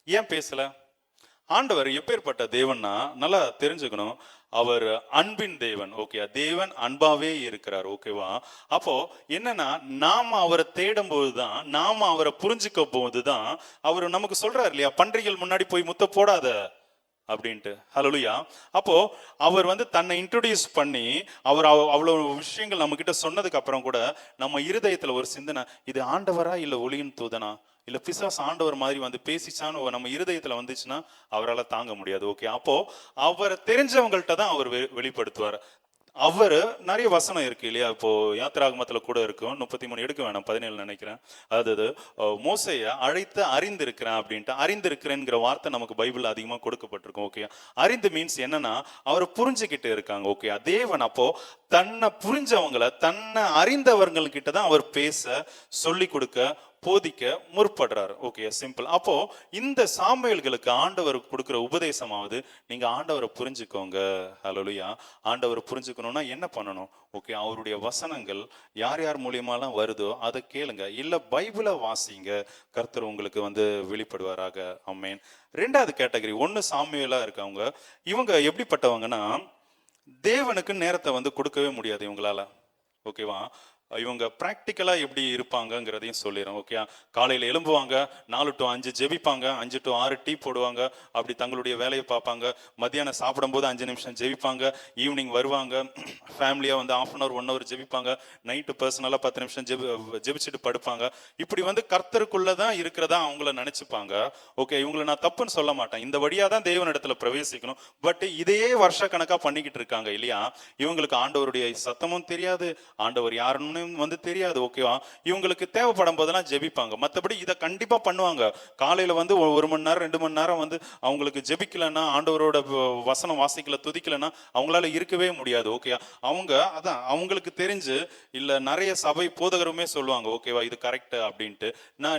ஏன் பேசல? ஆண்டவர் எப்பேற்பட்ட தேவன்னா நல்லா தெரிஞ்சுக்கணும். அவர் அன்பின் தேவன். ஓகே, தேவன் அன்பாவே இருக்கிறார். ஓகேவா, அப்போ என்னன்னா நாம அவரை தேடும் போதுதான், நாம அவரை புரிஞ்சுக்க போதுதான் அவர் நமக்கு சொல்றாரு இல்லையா, பன்றிகள் முன்னாடி போய் முத்த போடாத அப்படின்ட்டு. ஹல்லேலூயா. அப்போ அவர் வந்து தன்னை இன்ட்ரோடியூஸ் பண்ணி அவர் அவ்வளவு விஷயங்கள் நம்ம கிட்ட சொன்னதுக்கு அப்புறம் கூட நம்ம இருதயத்துல ஒரு சிந்தனை, இது ஆண்டவரா இல்ல ஒளியின் தூதனா இல்ல பிசாசு ஆண்டவர் மாதிரி வந்து பேசிச்சான்னு நம்ம இருதயத்துல வந்துச்சுன்னா அவரால் தாங்க முடியாது. ஓகே, அப்போ அவரை தெரிஞ்சவங்கள்ட்ட தான் அவர் வெளிப்படுத்துவார். அவரு நிறைய வசனம் இருக்கு இல்லையா, இப்போ யாத்திராகமத்துல கூட இருக்கும், 33 எடுக்க வேணாம், 17 நினைக்கிறேன். அதாவது மோசைய அழைத்து அறிந்திருக்கிறேன் அப்படின்ட்டு, அறிந்திருக்கிறேங்கிற வார்த்தை நமக்கு பைபிள் அதிகமா கொடுக்கப்பட்டிருக்கும். ஓகே, அறிந்து மீன்ஸ் என்னன்னா அவரை புரிஞ்சுக்கிட்டு இருக்காங்க. ஓகே, தேவன் அப்போ தன்னை புரிஞ்சவங்களை, தன்னை அறிந்தவர்கள் கிட்ட தான் அவர் பேச, சொல்லி கொடுக்க, போதிக்க முற்படுறாரு. Okay, simple. அப்போ இந்த சாமுவேல்களுக்கு ஆண்டவர் கொடுக்கிற உபதேசமாவது, நீங்க ஆண்டவரை புரிஞ்சுக்கோங்க. ஹல்லேலூயா. ஆண்டவரை புரிஞ்சுக்கணும்னா என்ன பண்ணணும்? ஓகே, அவருடைய வசனங்கள் யார் யார் மூலியமாலாம் வருதோ அதை கேளுங்க, இல்ல பைபிளை வாசிங்க, கர்த்தர் உங்களுக்கு வெளிப்படுவாராக. ஆமென். ரெண்டாவது கேட்டகரி, ஒன்னு சாமுவேலா இருக்கவங்க. இவங்க எப்படிப்பட்டவங்கன்னா, தேவனுக்கு நேரத்தை கொடுக்கவே முடியாது இவங்களால. ஓகேவா? இவங்க பிராக்டிக்கலா எப்படி இருப்பாங்கங்கிறதையும் சொல்லிடுறோம். ஓகே, காலையில எழும்புவாங்க, 4 to 5 ஜெபிப்பாங்க, 5 to 6 டீ போடுவாங்க, அப்படி தங்களுடைய வேலையை பார்ப்பாங்க. மத்தியானம் சாப்பிடும்போது 5 நிமிஷம் ஜெபிப்பாங்க, ஈவினிங் வருவாங்க, ஃபேமிலியா 1/2 1 hour ஜெபிப்பாங்க, நைட்டு பர்சனலா 10 நிமிஷம் ஜெபிச்சுட்டு படுப்பாங்க. இப்படி கர்த்தருக்குள்ளதான் இருக்கிறதா அவங்கள நினைச்சுப்பாங்க. ஓகே, இவங்களை நான் தப்புன்னு சொல்ல மாட்டேன், இந்த வழியா தான் தேவனிடத்துல பிரவேசிக்கணும். பட் இதையே வருஷ கணக்கா பண்ணிக்கிட்டு இருக்காங்க இல்லையா? இவங்களுக்கு ஆண்டவருடைய சத்தமும் தெரியாது, ஆண்டவர் யாருன்னு தெரியாது. ஓகேவா? இவங்களுக்கு தேவைப்படும் போதெல்லாம் ஜெபிப்பாங்க. மற்றபடி இதை கண்டிப்பா பண்ணுவாங்க. காலையில 1 மணி நேரம் 2 மணி நேரம் அவங்களுக்கு ஜெபிக்கலன்னா, ஆண்டவரோட வசனம் வாசிக்கல, துதிக்கலன்னா அவங்களால இருக்கவே முடியாது. ஓகே, அதான் அவங்களுக்கு தெரிஞ்சு, இல்ல நிறைய சபை போதகருமே சொல்லுவாங்க, ஓகேவா, இது கரெக்ட் அப்படின்ட்டு.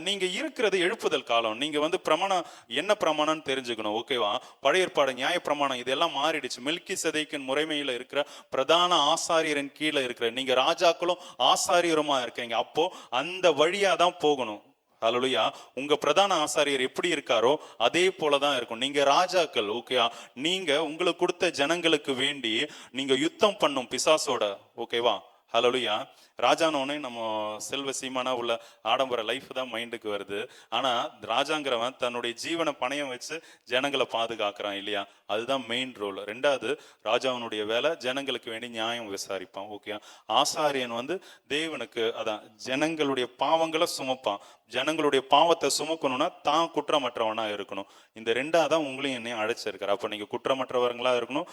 நீங்க இருக்கிறது எழுப்புதல் காலம். நீங்க பிரமாணம் என்ன பிரமாணம்னு தெரிஞ்சுக்கணும். ஓகேவா? பழைய ஏற்பாடு நியாய பிரமாணம் இதெல்லாம் மாறிடுச்சு. மெல்கிசேதேக்கின் முறைமையில இருக்கிற பிரதான ஆசாரியரின் கீழே இருக்கிற நீங்க ராஜாக்களும் ஆசாரியருமா இருக்கீங்க. அப்போ அந்த வழியா தான் போகணும். ஹல்லேலூயா. உங்க பிரதான ஆசாரியர் எப்படி இருக்காரோ அதே போலதான் இருக்கும். நீங்க ராஜாக்கள். ஓகேவா? நீங்க உங்களுக்கு கொடுத்த ஜனங்களுக்கு வேண்டி நீங்க யுத்தம் பண்ணும் பிசாசோட. ஓகேவா? ஹல்லேலூயா. ராஜானோன்னு நம்ம செல்வ சீமானா உள்ள ஆடம்பர லைஃப் தான் மைண்டுக்கு வருது. ஆனா ராஜாங்கிறவன் தன்னுடைய ஜீவனை பணயம் வச்சு ஜனங்களை பாதுகாக்கிறான் இல்லையா? அதுதான் மெயின் ரோல். ரெண்டாவது, ராஜாவனுடைய வேலை ஜனங்களுக்கு வேண்டி நியாயம் விசாரிப்பான். ஓகே, ஆசாரியன் தேவனுக்கு அதான் ஜனங்களுடைய பாவங்களை சுமப்பான். ஜனங்களுடைய பாவத்தை சுமக்கணும்னா தான் குற்றமற்றவனா இருக்கணும். இந்த ரெண்டாதான் உங்களையும் என்னையும் அழைச்சிருக்காரு. அப்ப நீங்க குற்றமற்றவர்களா இருக்கணும்,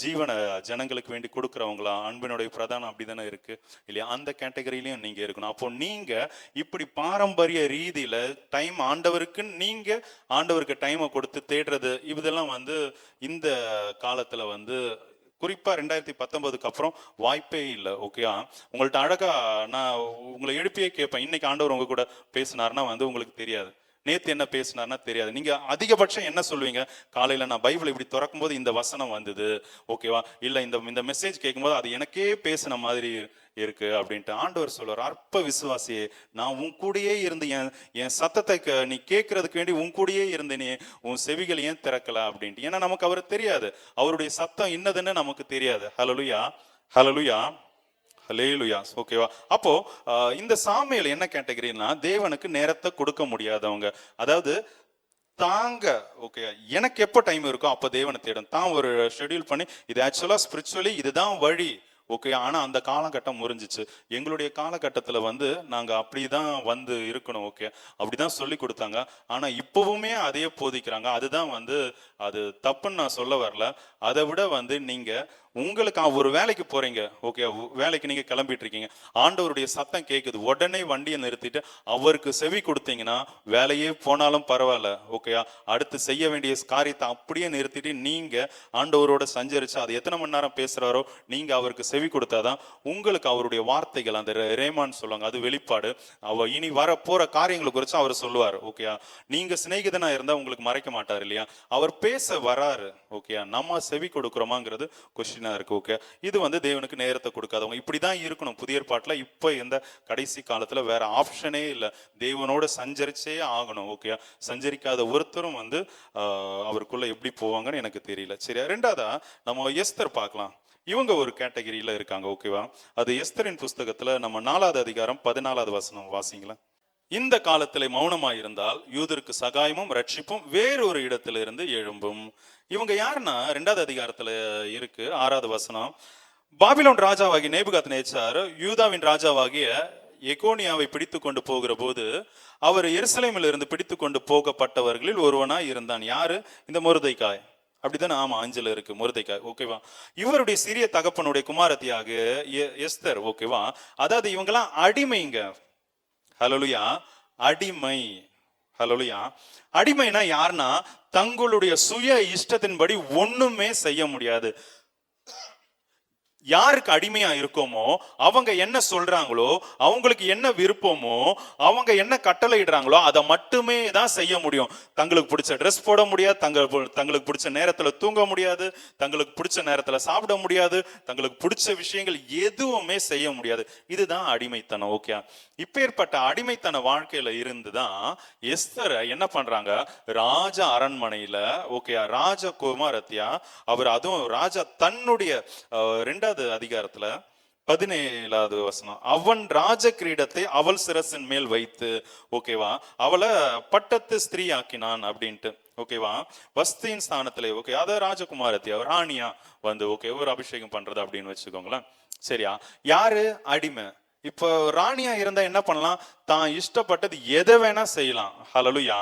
ஜீவனை ஜனங்களுக்கு வேண்டி கொடுக்குறவங்களா, அன்பினுடைய பிரதானம் அப்படிதானே இருக்கு இல்லையா? அந்த கேட்டகரியிலையும் நீங்க இருக்கணும். அப்போ நீங்க இப்படி பாரம்பரிய ரீதியில டைம் ஆண்டவருக்கு, நீங்க ஆண்டவருக்கு டைமை கொடுத்து தேடுறது, இதெல்லாம் இந்த காலத்துல குறிப்பா 2019க்கு அப்புறம் வாய்ப்பே இல்லை. ஓகேயா? உங்கள்ட்ட அழகா நான் உங்களை எழுப்பியே கேட்பேன், இன்னைக்கு ஆண்டவர் உங்க கூட பேசினார்னா உங்களுக்கு தெரியாது, நேத்து என்ன பேசினார்னா தெரியாது. நீங்க அதிகபட்சம் என்ன சொல்லுவீங்க? காலையில நான் பைபிள் இப்படி திறக்கும் போது இந்த வசனம் வந்தது. ஓகேவா? இல்ல இந்த மெசேஜ் கேட்கும்போது அது எனக்கே பேசின மாதிரி இருக்கு அப்படின்ட்டு. ஆண்டவர் சொல்லுவார், அற்ப விசுவாசியே, நான் உன் கூடயே இருந்து என் சத்தத்தை நீ கேட்கறதுக்கு வேண்டி உன் கூடயே இருந்து நீ உன் செவிகள் ஏன் திறக்கல அப்படின்ட்டு. ஏன்னா நமக்கு அவர் தெரியாது, அவருடைய சத்தம் இன்னதுன்னு நமக்கு தெரியாது. ஹல்லேலூயா, ஹல்லேலூயா, ஹல்லேலூயா. ஓகேவா? அப்போ இந்த சாமுவேல் என்ன கேட்டகரினா, தேவனுக்கு நேரத்தை கொடுக்க முடியாதவங்க. அதாவது தாங்க ஓகே, எனக்கு எப்போ டைம் இருக்கோ அப்போ தேவனை தேடும் தான் ஒரு ஷெட்யூல் பண்ணி, இது ஆக்சுவலா ஸ்பிரிச்சுவலி இதுதான் வழி. ஓகே, ஆனா அந்த காலகட்டம் முறிஞ்சிச்சு. எங்களுடைய காலகட்டத்துல நாங்க அப்படிதான் இருக்கணும். ஓகே, அப்படிதான் சொல்லி கொடுத்தாங்க. ஆனா இப்பவுமே அதையே போதிக்கிறாங்க. அதுதான் அது தப்புன்னு நான் சொல்ல வரல. அதை விட நீங்க உங்களுக்கு ஒரு வேலைக்கு போறீங்க. ஓகே, வேலைக்கு நீங்க கிளம்பிட்டு இருக்கீங்க, ஆண்டவருடைய சத்தம் கேட்குது, உடனே வண்டியை நிறுத்திட்டு அவருக்கு செவி கொடுத்தீங்கன்னா வேலையே போனாலும் பரவாயில்ல. ஓகேயா? அடுத்து செய்ய வேண்டிய காரியத்தை அப்படியே நிறுத்திட்டு நீங்க ஆண்டவரோட சஞ்சரிச்சு, அது எத்தனை மணி நேரம் பேசுறாரோ நீங்க அவருக்கு செவி கொடுத்தாதான் உங்களுக்கு அவருடைய வார்த்தைகள், அந்த ரேமான் சொல்லுவாங்க, அது வெளிப்பாடு. இனி வர போற காரியங்களை குறித்து அவர் சொல்லுவார். ஓகேயா? நீங்க சிநேகிதனா இருந்தா உங்களுக்கு மறைக்க மாட்டார் இல்லையா? அவர் பேச வராரு. ஓகேயா? நம்ம செவி கொடுக்குறோமாங்கிறது கொஸ்டின் இருக்கு. ஓகே, இது தேவனுக்கு நேரத்தை கொடுக்காதவங்க இப்படிதான் இருக்கணும். புதிய ஏற்பாட்டுல இப்ப இந்த கடைசி காலத்துல வேற ஆப்ஷனே இல்லை, தேவனோட சஞ்சரிச்சே ஆகணும். ஓகே, சஞ்சரிக்காத ஒருத்தரும் அவருக்குள்ள எப்படி போவாங்கன்னு எனக்கு தெரியல. சரியா? ரெண்டாவதா நம்ம எஸ்தர் பார்க்கலாம். இவங்க ஒரு கேட்டகரியில இருக்காங்க. ஓகேவா? அது எஸ்தரின் புஸ்தகத்துல நம்ம 4வது அதிகாரம் 14வது வசனம் வாசிங்களா. இந்த காலத்திலே மௌனமாய் இருந்தால் யூதருக்கு சகாயமும் ரட்சிப்பும் வேறொரு இடத்திலிருந்து எழும்பும். இவங்க யாருன்னா 2வது அதிகாரத்துல இருக்கு, 6வது வசனம். பாபிலோன் ராஜாவாகி நேபுகாத்நேச்சார் யூதாவின் ராஜாவாகிய எகோனியாவை பிடித்து கொண்டு போகிற போது அவர் எருசலேமில் இருந்து பிடித்து கொண்டு போகப்பட்டவர்களில் ஒருவனாய் இருந்தான். யாரு? இந்த மொர்தெகாய். அப்படித்தானே? ஆமா, அஞ்சுல இருக்கு மொர்தெகாய். ஓகேவா? இவருடைய சிறிய தகப்பனுடைய குமாரத்தியாக எஸ்தர். ஓகேவா? அதாவது இவங்கெல்லாம் அடிமைங்க. ஹல்லேலூயா. அடிமை. ஹல்லேலூயா. அடிமைனா யாருன்னா தங்களுடைய சுய இஷ்டத்தின்படி ஒண்ணுமே செய்ய முடியாது. யாருக்கு அடிமையா இருக்கோமோ அவங்க என்ன சொல்றாங்களோ, அவங்களுக்கு என்ன விருப்பமோ, அவங்க என்ன கட்டளை இடுறாங்களோ அதை மட்டுமே தான் செய்ய முடியும். தங்களுக்கு பிடிச்ச ட்ரெஸ் போட முடியாது, தங்களுக்கு பிடிச்ச நேரத்துல தூங்க முடியாது, தங்களுக்கு பிடிச்ச நேரத்துல சாப்பிட முடியாது, தங்களுக்கு பிடிச்ச விஷயங்கள் எதுவுமே செய்ய முடியாது. இதுதான் அடிமைத்தனம். ஓகே, இப்பேற்பட்ட அடிமைத்தன வாழ்க்கையில இருந்துதான் எஸ்தர் என்ன பண்றாங்க, ராஜ அரண்மனையில, ஓகே, ராஜகுமாரத்தியா அவர், அதுவும் ராஜா தன்னுடைய 2வது அதிகாரத்துல 17வது வசனம், அவன் ராஜ கிரீடத்தை அவள் சிரசின் மேல் வைத்து, ஓகேவா, அவளை பட்டத்து ஸ்திரீ ஆக்கினான் அப்படின்ட்டு. ஓகேவா, வஸ்தியின் ஸ்தானத்துல, ஓகே, அத ராஜகுமாரத்தி அவர் ராணியா வந்து, ஓகே, ஒரு அபிஷேகம் பண்றது அப்படின்னு வச்சுக்கோங்களேன். சரியா? யாரு அடிமை? இப்போ ராணியா இருந்தா என்ன பண்ணலாம், தான் இஷ்டப்பட்டது எதை வேணா செய்யலாம். ஹல்லேலூயா.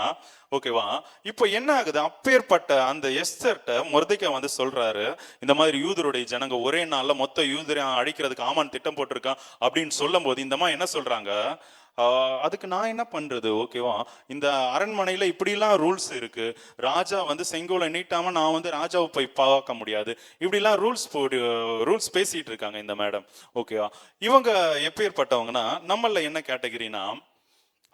ஓகேவா? இப்போ என்ன ஆகுது, அப்பேற்பட்ட அந்த எஸ்தர்ட்ட மொர்தெகாய் வந்து சொல்றாரு, இந்த மாதிரி யூதருடைய ஜனங்க ஒரே நாள்ல மொத்த யூதரையும் அழிக்கிறதுக்கு ஆமான் திட்டம் போட்டிருக்கான் அப்படின்னு சொல்லும் போது இந்த மாதிரி என்ன சொல்றாங்க, அதுக்கு நான் என்ன பண்றது? ஓகேவா, இந்த அரண்மனையில இப்படிலாம் ரூல்ஸ் இருக்கு, ராஜா வந்து செங்கோலை நீட்டாம நான் வந்து ராஜாவை போய் பார்க்க முடியாது, இப்படிலாம் ரூல்ஸ் பேசிட்டு இருக்காங்க இந்த மேடம். ஓகேவா, இவங்க எப்பேற்பட்டவங்கன்னா நம்மள என்ன கேட்டகரினா,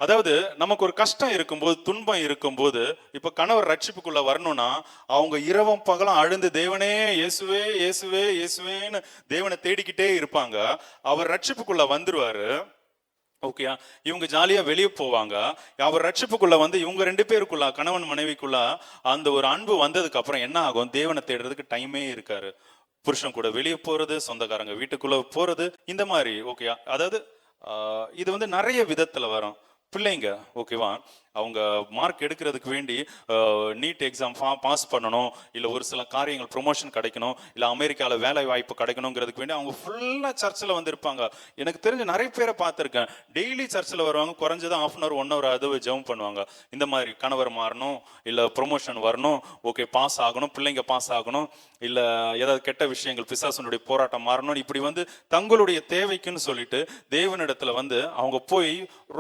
அதாவது நமக்கு ஒரு கஷ்டம் இருக்கும்போது, துன்பம் இருக்கும்போது, இப்ப கணவர் ரட்சிப்புக்குள்ள வரணும்னா அவங்க இரவும் பகலும் அழுந்து தேவனே இயேசுவே இயேசுவே இயேசுவேன்னு தேவனை தேடிக்கிட்டே இருப்பாங்க. அவர் ரட்சிப்புக்குள்ள வந்துருவாரு. ஓகே, இவங்க ஜாலியா வெளியே போவாங்க. அவர் ரட்சிப்புக்குள்ள வந்து இவங்க 2 பேருக்குள்ள, கணவன் மனைவிக்குள்ள அந்த ஒரு அன்பு வந்ததுக்கு அப்புறம் என்ன ஆகும், தேவனை தேடுறதுக்கு டைமே இருக்காரு. புருஷன் கூட வெளியே போறது, சொந்தக்காரங்க வீட்டுக்குள்ள போறது, இந்த மாதிரி. ஓகே, அதாவது இது வந்து நிறைய விதத்துல வரும். பிள்ளைங்க, ஓகேவா, அவங்க மார்க் எடுக்கிறதுக்கு வேண்டி நீட் எக்ஸாம் பாஸ் பண்ணணும், இல்லை ஒரு சில காரியங்கள் ப்ரொமோஷன் கிடைக்கணும், இல்லை அமெரிக்காவில் வேலை வாய்ப்பு கிடைக்கணுங்கிறதுக்கு வேண்டி அவங்க ஃபுல்லாக சர்ச்சில் வந்து இருப்பாங்க. எனக்கு தெரிஞ்ச நிறைய பேரை பார்த்துருக்கேன், டெய்லி சர்ச்சில் வருவாங்க, குறைஞ்சது 1/2 hour 1 hour அது ஜெபம் பண்ணுவாங்க. இந்த மாதிரி கணவர் மாறணும், இல்லை ப்ரொமோஷன் வரணும், ஓகே, பாஸ் ஆகணும், பிள்ளைங்க பாஸ் ஆகணும், இல்லை ஏதாவது கெட்ட விஷயங்கள் பிசாசனுடைய போராட்டம் மாறணும், இப்படி வந்து தங்களுடைய தேவைக்குன்னு சொல்லிட்டு தேவனிடத்துல வந்து அவங்க போய்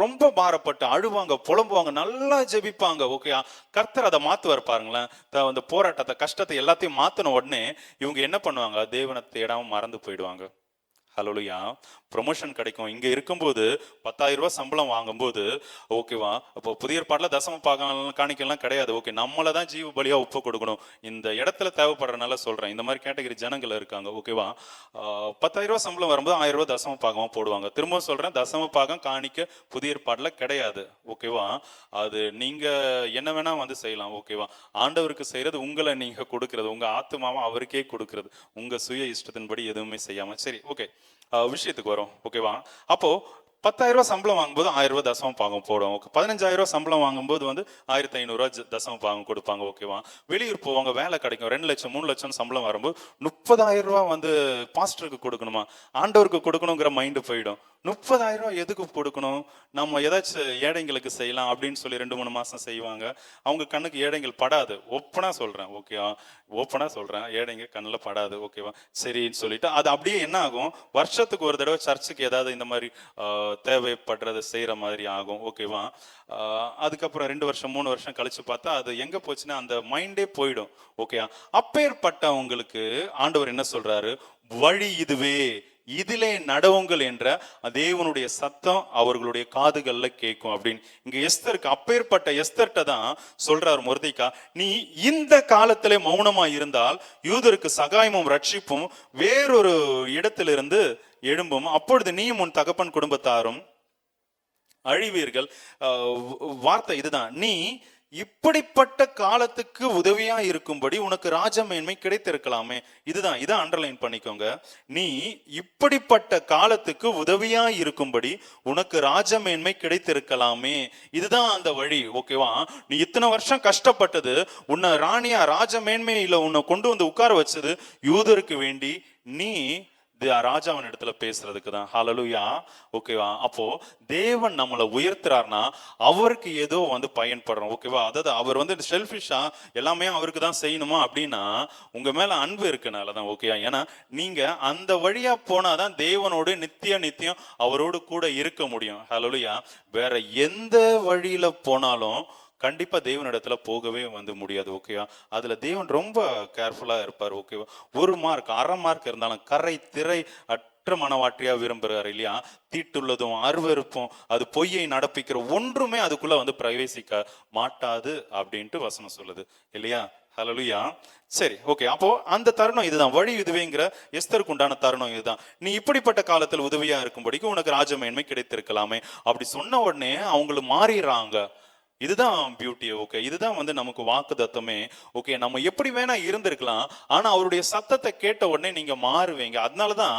ரொம்ப பாரப்பட்டு அழுவாங்க, புலம்புவாங்க, நல்லா ஜெபிப்பாங்க. ஓகே, கர்த்தர் அதை மாத்துவார் பாருங்களேன். அந்த போராட்டத்தை, கஷ்டத்தை எல்லாத்தையும் மாத்தின உடனே இவங்க என்ன பண்ணுவாங்க, தேவனை தேடாம மறந்து போயிடுவாங்க. ஹல்லேலூயா. ப்ரொமோஷன் கிடைக்கும். இங்க இருக்கும்போது 10,000 ரூபாய் சம்பளம் வாங்கும்போது, ஓகேவா, இப்போ புதிய ஏற்பாட்டுல தசம காணிக்கலாம் கிடையாது. ஓகே, நம்மள தான் ஜீவ பலியா ஒப்பு கொடுக்கணும். இந்த இடத்துல தேவைப்படுறதுனால சொல்றேன், இந்த மாதிரி கேட்டகரி ஜனங்கள் இருக்காங்க. ஓகேவா, 10,000 ரூபாய் சம்பளம் வரும்போது 1000 ரூபாய் தசம பாகமா போடுவாங்க. திரும்ப சொல்றேன், தசம பாகம் காணிக்க புதிய ஏற்பாட்டுல கிடையாது. ஓகேவா, அது நீங்க என்ன வேணா வந்து செய்யலாம். ஓகேவா, ஆண்டவருக்கு செய்யறது உங்களை நீங்க கொடுக்கறது, உங்க ஆத்துமாவை அவருக்கே கொடுக்கறது, உங்க சுய இஷ்டத்தின்படி எதுவுமே செய்யாம. சரி, ஓகே, விஷயத்துக்கு வரும். ஓகேவா, அப்போ 10,000 ரூபாய் சம்பளம் வாங்கும்போது 1000 ரூபாய் தசம பாகம் போடும். ஓகே, 15,000 ரூபாய் சம்பளம் வாங்கும்போது வந்து 1500 ரூபாய் தசம பாகம் கொடுப்பாங்க. ஓகேவா, வெளியூர் போவாங்க, வேலை கிடைக்கும், 2 லட்சம் 3 லட்சம் சம்பளம் வரும்போது 30,000 ரூபாய் வந்து பாஸ்டருக்கு கொடுக்கணுமா, ஆண்டவருக்கு கொடுக்கணுங்கிற மைண்டு போயிடும். 30,000 ரூபாய் எதுக்கு கொடுக்கணும், நம்ம ஏதாச்சும் ஏழைங்களுக்கு செய்யலாம் அப்படின்னு சொல்லி 2-3 மாசம் செய்வாங்க. அவங்க கண்ணுக்கு ஏழைகள் படாது. ஓப்பனா சொல்றேன். ஓகேவா, ஓப்பனா சொல்றேன், ஏழைங்க கண்ணில் படாது. ஓகேவா, சரின்னு சொல்லிட்டு அது அப்படியே என்ன ஆகும், வருஷத்துக்கு ஒரு தடவை சர்ச்சுக்கு ஏதாவது இந்த மாதிரி தேவைப்படுறதை செய்யற மாதிரி ஆகும். ஓகேவா, அதுக்கப்புறம் 2 வருஷம் 3 வருஷம் கழிச்சு பார்த்தா அது எங்க போச்சுன்னா அந்த மைண்டே போயிடும். ஓகே, அப்பேற்பட்டவங்களுக்கு ஆண்டவர் என்ன சொல்றாரு, வழி இதுவே, இதிலே நடவுங்கள் என்ற தேவனுடைய சத்தம் அவர்களுடைய காதுகள்ல கேட்கும் அப்படின்னு. இங்க எஸ்தருக்கு, அப்பேற்பட்ட எஸ்தர்ட்ட தான் சொல்றாரு மொர்தெகாய், நீ இந்த காலத்திலே மௌனமா இருந்தால் யூதருக்கு சகாயமும் ரட்சிப்பும் வேறொரு இடத்திலிருந்து எழும்பும், அப்பொழுது நீயும் உன் தகப்பன் குடும்பத்தாரும் அழிவீர்கள். வார்த்தை இதுதான், நீ இப்படிப்பட்ட காலத்துக்கு உதவியா இருக்கும்படி உனக்கு ராஜமேன்மை கிடைத்திருக்கலாமே. இதான் அண்டர்லைன் பண்ணிக்கோங்க. நீ இப்படிப்பட்ட காலத்துக்கு உதவியா இருக்கும்படி உனக்கு ராஜமேன்மை கிடைத்திருக்கலாமே. இதுதான் அந்த வழி. ஓகேவா, நீ இத்தனை வருஷம் கஷ்டப்பட்டது, உன்னை ராணியா ராஜமேன்மையில உன்னை கொண்டு வந்து உட்கார வச்சது யூதருக்கு வேண்டி. நீ ராஜாவின் இடத்துல பேசுறதுக்கு தான். ஹalleluya. ஓகேவா? அப்போ தேவன் நம்மளை உயர்த்துறாருன்னா அவருக்கு ஏதோ வந்து பயன்படுறோம். ஓகேவா? அதாவது அவர் வந்து செல்ஃபிஷா எல்லாமே அவருக்கு தான் செய்யணுமா அப்படின்னா உங்க மேல அன்பு இருக்கனால தான். ஓகேவா? ஏன்னா நீங்க அந்த வழியா போனாதான் தேவனோடு நித்தியம் அவரோடு கூட இருக்க முடியும். ஹalleluya. வேற எந்த வழியில போனாலும் கண்டிப்பா தேவனிடத்துல போகவே வந்து முடியாது. ஓகேவா? அதுல தேவன் ரொம்ப கேர்ஃபுல்லா இருப்பார். ஓகேவா? 1 மார்க் 1/2 மார்க் இருந்தாலும் கரை திரை அற்ற மனவாட்டியா விரும்புறாரு இல்லையா? தீட்டுள்ளதும் அருவருப்பும் அது பொய்யை நடப்பிக்கிற ஒன்றுமே அதுக்குள்ள வந்து பிரவேசிக்க மாட்டாது அப்படின்ட்டு வசனம் சொல்லுது இல்லையா? ஹalleluya. சரி, ஓகே. அப்போ அந்த தருணம் இதுதான், வழி இதுவேங்கிற எஸ்தருக்கு உண்டான தருணம் இதுதான். நீ இப்படிப்பட்ட காலத்தில் உதவியா இருக்கும்படிக்கு உனக்கு ராஜமேன்மை கிடைத்திருக்கலாமே அப்படி சொன்ன உடனே அவங்களுக்கு மாறிடுறாங்க. இதுதான் பியூட்டி. ஓகே, இதுதான் வந்து நமக்கு வாக்கு தத்தமே. ஓகே, நம்ம எப்படி வேணா இருந்திருக்கலாம், ஆனா அவருடைய சத்தத்தை கேட்ட உடனே நீங்க மாறுவீங்க. அதனாலதான்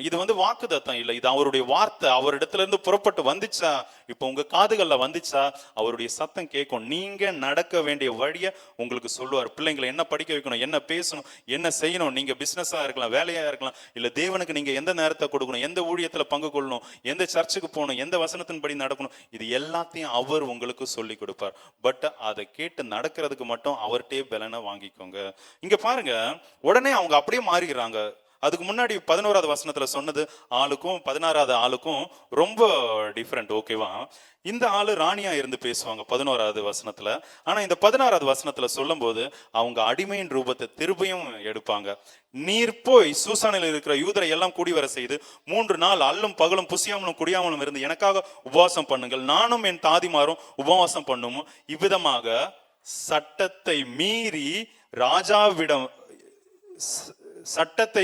இது வந்து வாக்கு தத்தம் இல்லை, இது அவருடைய வார்த்தை. அவரிடத்துல இருந்து புறப்பட்டு வந்துச்சா, இப்போ உங்க காதுகள்ல வந்துச்சா, அவருடைய சத்தம் கேட்கும். நீங்க நடக்க வேண்டிய வழிய உங்களுக்கு சொல்லுவார். பிள்ளைங்களை என்ன படிக்க வைக்கணும், என்ன பேசணும், என்ன செய்யணும். நீங்க பிசினஸா இருக்கலாம், வேலையா இருக்கலாம், இல்ல தேவனுக்கு நீங்க எந்த நேரத்தை கொடுக்கணும், எந்த ஊழியத்துல பங்கு கொள்ளணும், எந்த சர்ச்சுக்கு போகணும், எந்த வசனத்தின்படி நடக்கணும், இது எல்லாத்தையும் அவர் உங்களுக்கு சொல்லி கொடுப்பார். பட் அதை கேட்டு நடக்கிறதுக்கு மட்டும் அவர்கிட்டே பலனை வாங்கிக்கோங்க. இங்க பாருங்க, உடனே அவங்க அப்படியே மாறிக்கிறாங்க. அதுக்கு முன்னாடி 11வது வசனத்துல சொன்னது ஆளுக்கும் 16வது ஆளுக்கும் ரொம்ப டிஃப்ரெண்ட். ஓகேவா? இந்த ஆளு ராணியா இருந்து பேசுவாங்க 11வது வசனத்துல. ஆனா இந்த 16வது வசனத்துல சொல்லும் போது அவங்க அடிமையின் ரூபத்தை திரும்பியும் எடுப்பாங்க. நீர் போய் சூசானில் இருக்கிற யூதரை எல்லாம் கூடி வர செய்து 3 நாள் அல்லும் பகலும் புசியாமலும் குடியாமலும் இருந்து எனக்காக உபவாசம் பண்ணுங்கள், நானும் என் தாதிமாரும் உபவாசம் பண்ணும். இவ்விதமாக சட்டத்தை மீறி ராஜாவிடம் சட்டத்தை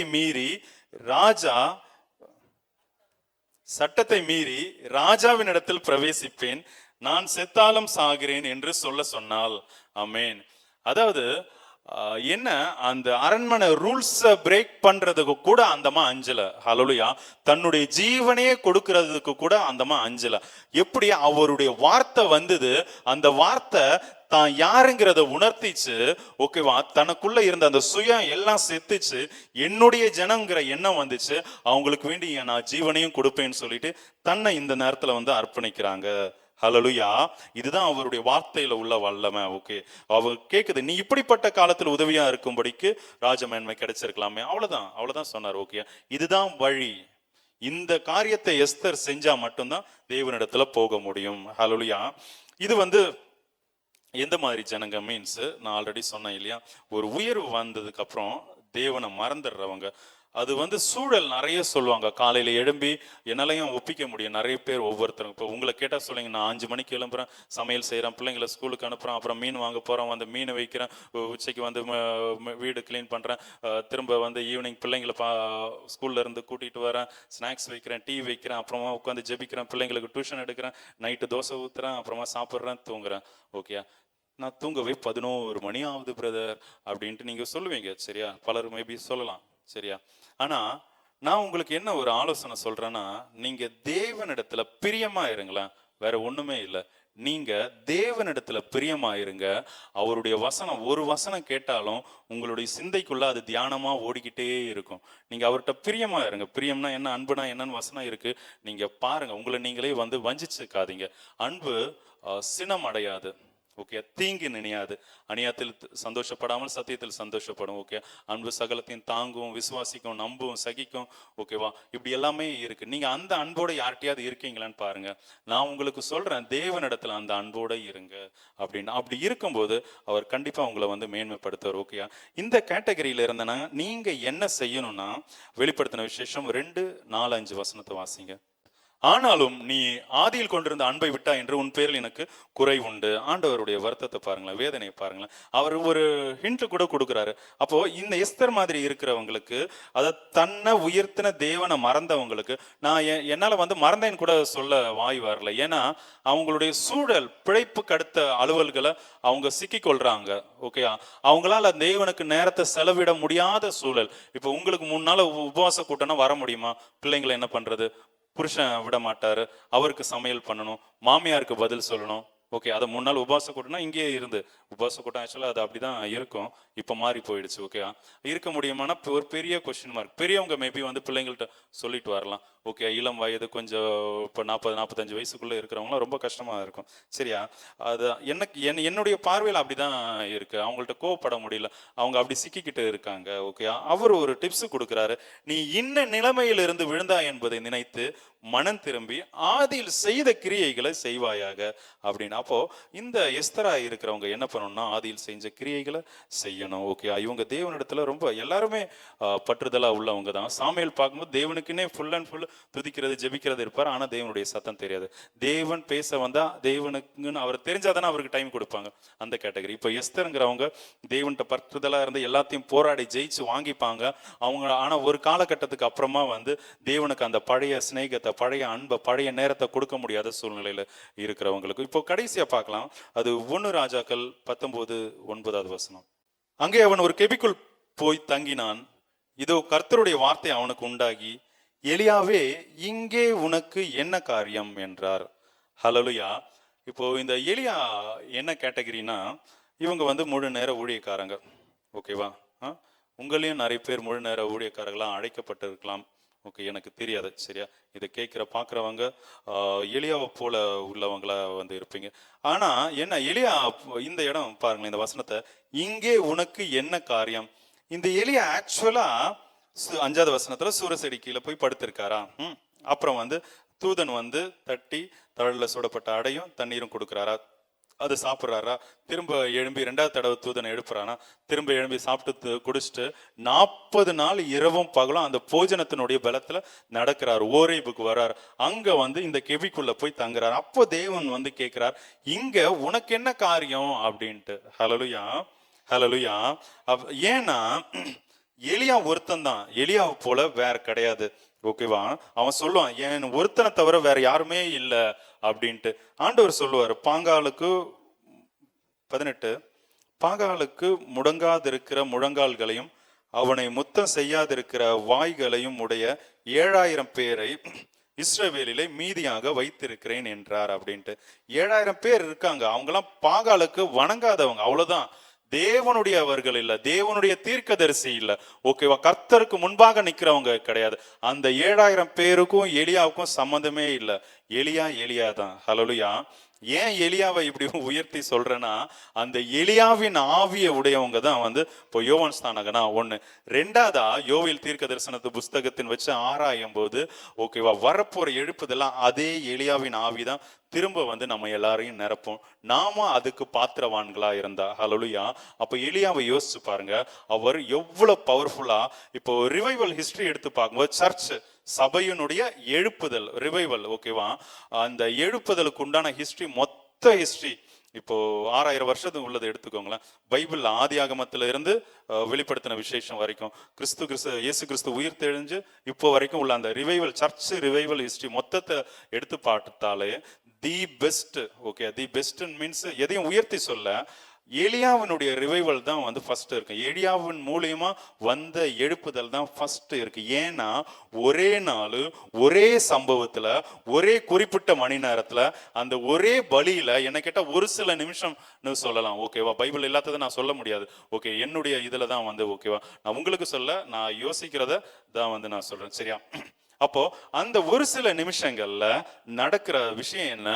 மீறி ராஜாவின் இடத்தில் பிரவேசிப்பேன், நான் செத்தாலும் சாகிறேன் என்று சொன்னால். ஆமென். அதாவது என்ன, அந்த அரண்மனை ரூல்ஸை பிரேக் பண்றதுக்கு கூட அந்தமா அஞ்சல. ஹalleluya. தன்னுடைய ஜீவனையே கொடுக்கறதுக்கு கூட அந்தமா அஞ்சல. எப்படி அவருடைய வார்த்தை வந்தது, அந்த வார்த்தை தான் யாருங்கிறத உணர்த்திச்சு. ஓகேவா? தனக்குள்ள இருந்த அந்த சுயம் எல்லாம் செத்துச்சு. என்னுடைய ஜனங்கிற எண்ணம் வந்துச்சு. அவங்களுக்கு வேண்டி நான் ஜீவனையும் கொடுப்பேன்னு சொல்லிட்டு தன்னை இந்த நேரத்துல வந்து அர்ப்பணிக்கிறாங்க. ஹalleluya. இதுதான் அவருடைய வார்த்தையில உள்ள வல்லமை. ஓகே, அவர் கேக்குது, நீ இப்படிப்பட்ட காலத்தில் உதவியா இருக்கும்படிக்கு ராஜமேன்மை கிடைச்சிருக்கலாமே. அவ்வளவுதான் சொன்னார். ஓகே, இதுதான் வழி. இந்த காரியத்தை எஸ்தர் செஞ்சா மட்டும்தான் தேவனிடத்துல போக முடியும். ஹalleluya. இது வந்து எந்த மாதிரி ஜனங்க மீன்ஸ், நான் ஆல்ரெடி சொன்னேன் இல்லையா, ஒரு உயர்வு வந்ததுக்கு அப்புறம் தேவனை மறந்துடுறவங்க. அது வந்து சூழல் நிறைய சொல்லுவாங்க. காலையில எழும்பி என்னாலையும் ஒப்பிக்க முடியும். நிறைய பேர் ஒவ்வொருத்தரும் இப்போ உங்களை கேட்டால் சொல்லுங்க, நான் 5 மணிக்கு எழும்புறேன், சமையல் செய்கிறேன், பிள்ளைங்களை ஸ்கூலுக்கு அனுப்புகிறேன், அப்புறம் மீன் வாங்க போகிறோம், வந்து மீனை வைக்கிறேன், உச்சைக்கு வந்து வீடு கிளீன் பண்ணுறேன், திரும்ப வந்து ஈவினிங் பிள்ளைங்களை ஸ்கூல்ல இருந்து கூட்டிகிட்டு வரேன், ஸ்நாக்ஸ் வைக்கிறேன், டீ வைக்கிறேன், அப்புறமா உட்காந்து ஜெபிக்கிறேன், பிள்ளைங்களுக்கு டியூஷன் எடுக்கிறேன், நைட்டு தோசை ஊற்றுறேன், அப்புறமா சாப்பிட்றேன், தூங்குறேன். ஓகே, நான் தூங்கவே 11 மணி ஆகுது பிரதர் அப்படின்ட்டு நீங்கள் சொல்லுவீங்க. சரியா? பலர் மேபி சொல்லலாம். சரியா? ஆனா நான் உங்களுக்கு என்ன ஒரு ஆலோசனை சொல்றேன்னா, நீங்க தேவனிடத்துல பிரியமா இருங்களேன். வேற ஒண்ணுமே இல்லை. நீங்க தேவனிடத்துல பிரியமா இருங்க. அவருடைய வசனம், ஒரு வசனம் கேட்டாலும் உங்களுடைய சிந்தைக்குள்ள அது தியானமா ஓடிக்கிட்டே இருக்கும். நீங்க அவர்கிட்ட பிரியமா இருங்க. பிரியம்னா என்ன, அன்புனா என்னன்னு வசனம் இருக்கு. நீங்க பாருங்க, உங்களை நீங்களே வந்து வஞ்சிச்சுக்காதீங்க. அன்பு சினம் அடையாது. ஓகே, தீங்கு நினையாது, அநியாயத்தில் சந்தோஷப்படாமல் சத்தியத்தில் சந்தோஷப்படும். ஓகே, அன்பு சகலத்தையும் தாங்கும், விசுவாசிக்கும், நம்பும், சகிக்கும். ஓகேவா? இப்படி எல்லாமே இருக்கு. நீங்க அந்த அன்போட யார்கிட்டயாவது இருக்கீங்களான்னு பாருங்க. நான் உங்களுக்கு சொல்றேன், தேவனிடத்துல அந்த அன்போட இருங்க அப்படின்னு. அப்படி இருக்கும்போது அவர் கண்டிப்பா உங்களை வந்து மேன்மைப்படுத்துவார். ஓகேயா? இந்த கேட்டகரியில இருந்தனா நீங்க என்ன செய்யணும்னா, வெளிப்படுத்தின விசேஷம் 2:4-5 வசனத்தை வாசிங்க. ஆனாலும் நீ ஆதியில் கொண்டிருந்த அன்பை விட்டா என்று உன் பேரில் எனக்கு குறை உண்டு. ஆண்டவருடைய வருத்தத்தை பாருங்களேன், வேதனையை பாருங்களேன். அவர் ஒரு ஹிண்ட் கூட கொடுக்குறாரு. அப்போ இந்த எஸ்தர் மாதிரி இருக்கிறவங்களுக்கு, அதை தன்னை உயர்த்தின தேவனை மறந்தவங்களுக்கு, நான் என்னால வந்து மறந்தேன்னு கூட சொல்ல வாய் வரல. ஏன்னா அவங்களுடைய சூழல், பிழைப்புக்கு அடுத்த அலுவல்களை அவங்க சிக்கி கொள்றாங்க. ஓகேயா? அவங்களால தேவனுக்கு நேரத்தை செலவிட முடியாத சூழல். இப்போ உங்களுக்கு 3 நாள் உபவாச கூட்டம்னா வர முடியுமா? பிள்ளைங்களை என்ன பண்றது? புருஷன் விட மாட்டாரு, அவருக்கு சமையல் பண்ணணும், மாமியாருக்கு பதில் சொல்லணும். ஓகே, அதை 3 நாள் உபவாச கூட்டம்னா இங்கேயே இருந்து உபவாச கூட்டம் ஆக்சுவலாக அது அப்படிதான் இருக்கும். இப்போ மாறி போயிடுச்சு. ஓகே, இருக்க முடியுமானா ஒரு பெரிய கொஸ்டின் மார்க். பெரியவங்க மேபி வந்து பிள்ளைங்கள்ட்ட சொல்லிட்டு வரலாம். ஓகே, இளம் வயது கொஞ்சம் இப்போ 40-45 வயசுக்குள்ளே இருக்கிறவங்களாம் ரொம்ப கஷ்டமாக இருக்கும். சரியா? அது என்னுடைய பார்வையில் அப்படிதான் இருக்கு. அவங்கள்ட்ட கோவப்பட முடியல, அவங்க அப்படி சிக்கிக்கிட்டு இருக்காங்க. ஓகே, அவர் ஒரு டிப்ஸ் கொடுக்குறாரு. நீ இன்ன நிலைமையில் இருந்து விழுந்தா என்பதை நினைத்து மனம் திரும்பி ஆதியில் செய்த கிரியைகளை செய்வாயாக அப்படின்னு. அப்போ இந்த எஸ்தரா இருக்கிறவங்க என்ன பண்ணணும்னா ஆதியில் செஞ்ச கிரியைகளை செய்யணும். ஓகே, இவங்க தேவனிடத்துல ரொம்ப எல்லாருமே பற்றுதலா உள்ளவங்க தான். சாமுவேல் பார்க்கும்போது தேவனுக்குன்னே ஃபுல் அண்ட் ஃபுல் துதிக்கிறது ஜெபிக்கிறது இருப்பார். ஆனா தேவனுடைய சத்தம் தெரியாது. தேவன் பேச வந்தா தேவனுக்குன்னு அவர் தெரிஞ்சாதானே அவருக்கு டைம் கொடுப்பாங்க, அந்த கேட்டகரி. இப்போ எஸ்தருங்கிறவங்க தேவன்கிட்ட பற்றுதலா இருந்து எல்லாத்தையும் போராடி ஜெயிச்சு வாங்கிப்பாங்க அவங்க. ஆனா ஒரு காலகட்டத்துக்கு அப்புறமா வந்து தேவனுக்கு அந்த பழைய சிநேகத்தை, பழைய அன்பை, பழைய நேரத்தை கொடுக்க முடியாத சூழ்நிலையில இருக்கிறவங்களுக்கு. இப்போ கடைசியா பார்க்கலாம், அது 1 ராஜாக்கள் 19:9. அங்கே அவன் ஒரு கெபிக்குள் போய் தங்கினான். இதோ கர்த்தருடைய வார்த்தை அவனுக்கு உண்டாகி, எலியாவே இங்கே உனக்கு என்ன காரியம் என்றார். ஹல்லேலூயா. இப்போ இந்த எலியா என்ன கேட்டகரினா, இவங்க வந்து முழு நேர ஊழியக்காரங்க. ஓகேவா? உங்களையும் நிறைய பேர் முழு நேர ஊழியக்காரர்களாக அழைக்கப்பட்டிருக்கலாம். ஓகே, எனக்கு தெரியாது. சரியா? இதை பார்க்குறவங்க எலியாவை போல உள்ளவங்களா வந்து இருப்பீங்க. ஆனா என்ன எலியா, இந்த இடம் பாருங்களேன், இந்த வசனத்தை, இங்கே உனக்கு என்ன காரியம். இந்த எலியா ஆக்சுவலா 5வது வசனத்துல சூரசெடி கீழே போய் படுத்திருக்காரா. அப்புறம் வந்து தூதன் வந்து தட்டி தழல சுடப்பட்ட அடையும் தண்ணீரும் கொடுக்குறாரா, அது சாப்பிட்றாரா, திரும்ப எழும்பி 2வது தடவை தூதனை எழுப்புறானா, திரும்ப எழும்பி சாப்பிட்டு குடிச்சிட்டு 40 நாள் இரவும் பகலும் அந்த போஜனத்தினுடைய பலத்துல நடக்கிறார். ஓரேபுக்கு வர்றார். அங்க வந்து இந்த கெபிக்குள்ள போய் தங்குறார். அப்போ தேவன் வந்து கேட்கிறார், இங்க உனக்கு என்ன காரியம் அப்படின்ட்டு. ஹல்லேலூயா, ஹல்லேலூயா. ஏன்னா எலியா ஒருத்தன் தான், எலியாவை போல வேற கிடையாது. ஓகேவா? அவன் சொல்லுவான், என் ஒருத்தனை தவிர வேற யாருமே இல்லை அப்படின்ட்டு. ஆண்டவர் சொல்லுவார், பாங்காலுக்கு 18, பாங்காலுக்கு முடங்காதிருக்கிற முழங்கால்களையும் அவனை முத்தம் செய்யாதிருக்கிற வாய்களையும் உடைய 7000 பேரை இஸ்ரவேலிலே மீதியாக வைத்திருக்கிறேன் என்றார் அப்படின்ட்டு. 7000 பேர் இருக்காங்க. அவங்கெல்லாம் பாகாலுக்கு வணங்காதவங்க, அவ்வளவுதான். தேவனுடையவர்கள் இல்ல, தேவனுடைய தீர்க்கதரிசி இல்ல. ஓகேவா? கர்த்தருக்கு முன்பாக நிக்கிறவங்க கிடையாது. அந்த 7000 பேருக்கும் எலியாவுக்கும் சம்பந்தமே இல்லை. எலியா தான். ஹல்லேலூயா. ஏன் எலியாவை இப்படி உயர்த்தி சொல்றேன்னா, அந்த எலியாவின் ஆவிய உடையவங்க தான் வந்து இப்போ யோவான் ஸ்நானகனா 1. 2வதா யோவேல் தீர்க்க தரிசனத்து புஸ்தகத்தின் வச்சு ஆராயும் போது, ஓகேவா, வரப்போற எழுப்புதெல்லாம் அதே எலியாவின் ஆவிதான் திரும்ப வந்து நம்ம எல்லாரையும் நிரப்போம். நாம அதுக்கு பாத்திரவான்களா இருந்தா. ஹல்லேலூயா. அப்ப எலியாவை யோசிச்சு பாருங்க, அவர் எவ்வளவு பவர்ஃபுல்லா. இப்போ ரிவைவல் ஹிஸ்டரி எடுத்து பார்க்கும்போது சர்ச் சபையினுடைய எழுப்புதல் ரிவைவல், ஓகேவா, அந்த எழுப்புதலுக்கு உண்டான ஹிஸ்டரி, மொத்த ஹிஸ்டரி இப்போ 6000 வருஷத்துக்கு உள்ளதை எடுத்துக்கோங்களேன். பைபிள் ஆதி ஆகமத்துல இருந்து வெளிப்படுத்தின விசேஷம் வரைக்கும், இயேசு கிறிஸ்து உயிர் தெளிஞ்சு இப்போ வரைக்கும் உள்ள அந்த ரிவைவல், சர்ச் ரிவைவல் ஹிஸ்டரி மொத்தத்தை எடுத்து பார்த்தாலே the best. Okay, the best means எதையும் உயர்த்தி சொல்ல, எலியாவினுடைய ரிவைவல் தான் வந்து ஃபர்ஸ்ட் இருக்கு. எலியாவின் மூலியமா வந்த எழுப்புதல் தான் ஃபர்ஸ்ட் இருக்கு. ஏன்னா ஒரே நாள், ஒரே சம்பவத்துல, ஒரே குறிப்பிட்ட மணி நேரத்துல, அந்த ஒரே பலியில என்ன கேட்டா ஒரு சில நிமிஷம்னு சொல்லலாம். ஓகேவா? பைபிள் எல்லாத்ததை நான் சொல்ல முடியாது. ஓகே, என்னுடைய இதுல தான் வந்து, ஓகேவா, நான் உங்களுக்கு சொல்ல, நான் யோசிக்கிறத தான் வந்து நான் சொல்றேன். சரியா? அப்போ அந்த ஒரு சில நிமிஷங்கள்ல நடக்கிற விஷயம் என்ன,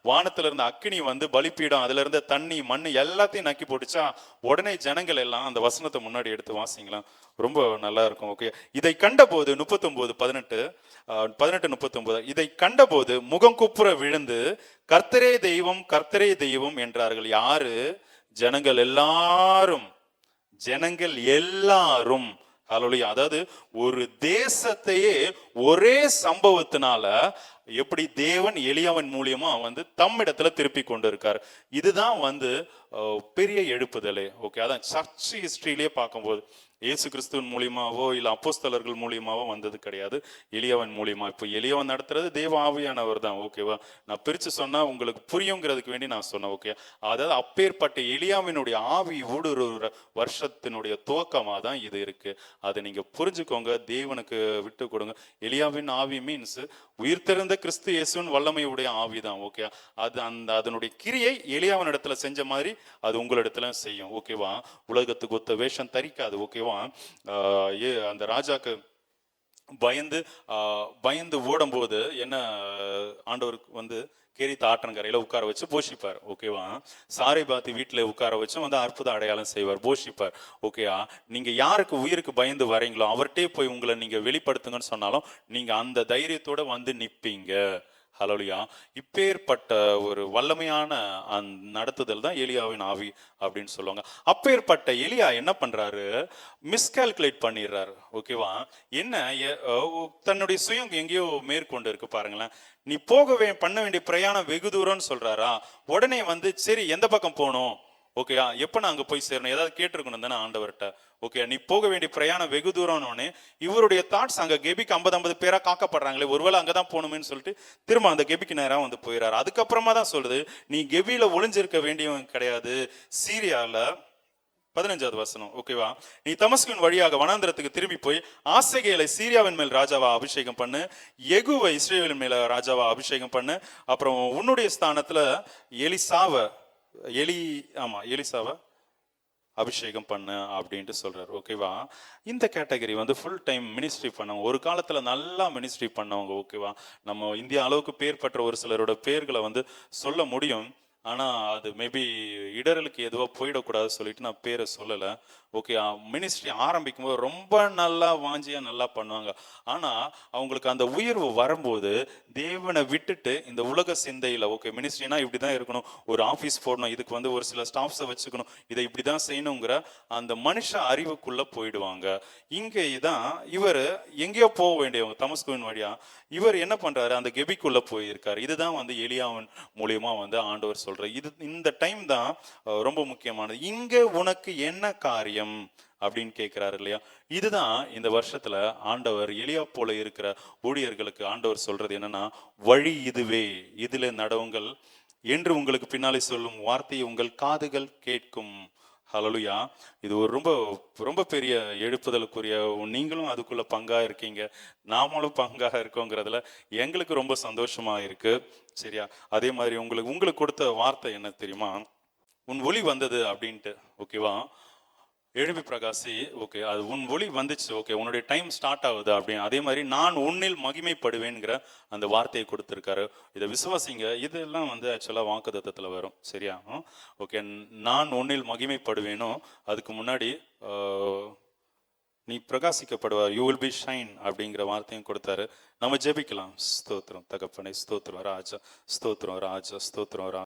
வானத்துல இருந்த அக்கினி வந்து பலிப்பீடம், அதுல இருந்த தண்ணி மண்ணு எல்லாத்தையும் நக்கி போட்டுச்சா. உடனே ஜனங்கள் எல்லாம் அந்த வசனத்தை முன்னாடி எடுத்து வாசிங்களேன், ரொம்ப நல்லா இருக்கும். ஓகே, இதை கண்டபோது 39:18 இதை கண்டபோது முகம் குப்புற விழுந்து கர்த்தரே தெய்வம், கர்த்தரே தெய்வம் என்றார்கள். யாரு? ஜனங்கள் எல்லாரும். ஜனங்கள் எல்லாரும். ஹல்லேலூயா. அதாவது ஒரு தேசத்தையே ஒரே சம்பவத்தினால எப்படி தேவன் எலியாவின் மூலியமா வந்து தம்மிடத்துல திருப்பி கொண்டு இருக்கார். இதுதான் வந்து பெரிய எழுப்புதலே. ஓகே, அதான் சர்ச் ஹிஸ்டரியிலே பார்க்கும்போது இயேசு கிறிஸ்துவின் மூலியமாவோ இல்ல அப்போஸ்தலர்கள் மூலியமாவோ வந்தது கிடையாது, எலியாவின் மூலியமா. இப்போ எலியாவன் நடத்துறது தேவ ஆவியானவர் தான். ஓகேவா? நான் பிரிச்சு சொன்னா உங்களுக்கு புரியுங்கிறதுக்கு வேண்டி நான் சொன்னேன். ஓகே, அதாவது அப்பேற்பட்ட எலியாவினுடைய ஆவி ஊடுருவுற வருஷத்தினுடைய துவக்கமா தான் இது இருக்கு. அதை நீங்க புரிஞ்சுக்கோங்க, தேவனுக்கு விட்டு கொடுங்க. எலியாவின் ஆவி மீன்ஸ் உயிர்த்தெழுந்த கிறிஸ்து இயேசுவின் வல்லமையுடைய ஆவிதான். ஓகே, அது அதனுடைய கிரியை எலியாவின் இடத்துல செஞ்ச மாதிரி அது உங்களிடத்துல செய்யும். ஓகேவா? உலகத்துக்கு ஒத்த வேஷம் தரிக்காது. ஓகேவா? அந்த ராஜாக்கு பயந்து ஓடும்போது என்ன ஆண்டவருக்கு வந்து கேரித்த ஆற்றங்கரையில உட்கார வச்சு போஷிப்பார். ஓகேவா? சாரை பாத்தி வீட்டுல உட்கார வச்சு வந்து அற்புத அடையாளம் செய்வார், போஷிப்பார். ஓகேவா? நீங்க யாருக்கு உயிருக்கு பயந்து வரீங்களோ அவர்கிட்டே போய் உங்களை நீங்க வெளிப்படுத்துங்கன்னு சொன்னாலும் நீங்க அந்த தைரியத்தோட வந்து நிப்பீங்க. ஹalleluya. இப்பேற்பட்ட ஒரு வல்லமையான நடத்துதல் தான் எலியாவின் ஆவி அப்படின்னு சொல்லுவாங்க. அப்பேற்பட்ட எலியா என்ன பண்றாரு, மிஸ்கால்குலேட் பண்ணிடுறாரு. ஓகேவா? என்ன தன்னுடைய சுயம் எங்கேயோ மேற்கொண்டு இருக்கு பாருங்களேன். நீ பண்ண வேண்டிய பிரயாணம் வெகு தூரம்னு சொல்றாரா, உடனே வந்து சரி எந்த பக்கம் போகணும், ஓகேயா, எப்ப நான் அங்க போய் சேரணும், ஏதாவது கேட்டிருக்கணும் தானே ஆண்டவர்கிட்ட. ஓகே, நீ போக வேண்டிய பிரயாணம் வெகு தூரம்னு இவருடைய தாட்ஸ் அங்க கெபிக்கு 50 பேரா காக்கப்படுறாங்களே, ஒருவேளை அங்கதான் போகணுமேன்னு சொல்லிட்டு திரும்ப அந்த கெபிக்கு நேரம் வந்து போயிடாரு. அதுக்கப்புறமா தான் சொல்லுது, நீ கெபியில ஒளிஞ்சிருக்க வேண்டியவன் கிடையாது, சீரியால 15வது வசனம். ஓகேவா? நீ தமஸ்குவின் வழியாக வனாந்திரத்துக்கு திரும்பி போய் ஆசகேலை சீரியாவின் மேல் ராஜாவா அபிஷேகம் பண்ணு, யெகூவை இஸ்ரவேலின் மேல ராஜாவா அபிஷேகம் பண்ணு, அப்புறம் உன்னுடைய ஸ்தானத்துல எலிசாவை அபிஷேகம் பண்ண அப்படின்ட்டு சொல்றாரு. ஓகேவா? இந்த கேட்டகரி வந்து ஃபுல் டைம் மினிஸ்ட்ரி பண்ணவங்க, ஒரு காலத்துல நல்லா மினிஸ்ட்ரி பண்ணவங்க. ஓகேவா? நம்ம இந்தியா அளவுக்கு பேர் பெற்ற ஒரு சிலரோட பேர்களை வந்து சொல்ல முடியும், ஆனா அது மேபி இடரலுக்கு எதுவோ போயிடக்கூடாது சொல்லிட்டு நான் பேரை சொல்லலை. ஓகே, மினிஸ்ட்ரி ஆரம்பிக்கும் போது ரொம்ப நல்லா வாஞ்சியா நல்லா பண்ணுவாங்க. ஆனா அவங்களுக்கு அந்த உயர்வு வரும்போது தேவனை விட்டுட்டு இந்த உலக சிந்தையில, ஓகே மினிஸ்ட்ரினா இப்படிதான் இருக்கணும், ஒரு ஆபீஸ் போடணும், இதுக்கு வந்து ஒரு சில ஸ்டாஃப்ஸை வச்சுக்கணும், இதை இப்படிதான் செய்யணுங்கிற அந்த மனுஷ அறிவுக்குள்ள போயிடுவாங்க. இங்கே தான் இவர் எங்கேயோ போக வேண்டியவங்க, தமஸ்குவின் வழியா இவர் என்ன பண்றாரு, அந்த கெபிக்குள்ள போயிருக்காரு. இதுதான் வந்து எலியாவின் மூலியமா வந்து ஆண்டவர் சொல்ற இது. இந்த டைம் தான் ரொம்ப முக்கியமானது. இங்க உனக்கு என்ன காரியம் அப்படின்னு கேட்கிறாரு இல்லையா? இதுதான் இந்த வருஷத்துல ஆண்டவர் எலியா போல இருக்கிற ஊழியர்களுக்கு ஆண்டவர் சொல்றது என்னன்னா, வழி இதுவே, இதுல நடவுங்கள் என்று உங்களுக்கு பின்னாலே சொல்லும் வார்த்தையை உங்கள் காதுகள் கேட்கும். ஹalleluya. இது ஒரு ரொம்ப ரொம்ப பெரிய எழுப்புதலுக்குரிய, நீங்களும் அதுக்குள்ள பங்கா இருக்கீங்க, நாமளும் பங்காக இருக்கோங்கிறதுல எங்களுக்கு ரொம்ப சந்தோஷமா இருக்கு. சரியா? அதே மாதிரி உங்களுக்கு கொடுத்த வார்த்தை என்ன தெரியுமா, உன் ஒளி வந்தது அப்படின்ட்டு. ஓகேவா? எழுப்பி பிரகாசி. ஓகே, அது உன் ஒளி வந்துச்சு. ஓகே, உன்னுடைய டைம் ஸ்டார்ட் ஆகுது அப்படின்னு. அதே மாதிரி நான் உன்னில் மகிமைப்படுவேன்கிற அந்த வார்த்தையை கொடுத்துருக்காரு. இதை விசுவாசிங்க. இதெல்லாம் வந்து ஆக்சுவலாக வாக்குத்தத்தத்தில் வரும். சரியா? ஓகே, நான் உன்னில் மகிமைப்படுவேனோ அதுக்கு முன்னாடி நீ பிரகாசிக்கப்படுவார், யூ வில் பி ஷைன் அப்படிங்கிற வார்த்தையும் கொடுத்தாரு. நம்ம ஜெபிக்கலாம். ஸ்தோத்திரம் தகப்பனே, ஸ்தோத்திரம் ராஜா, ஸ்தோத்திரம் ராஜா, ஸ்தோத்திரம் ராஜா.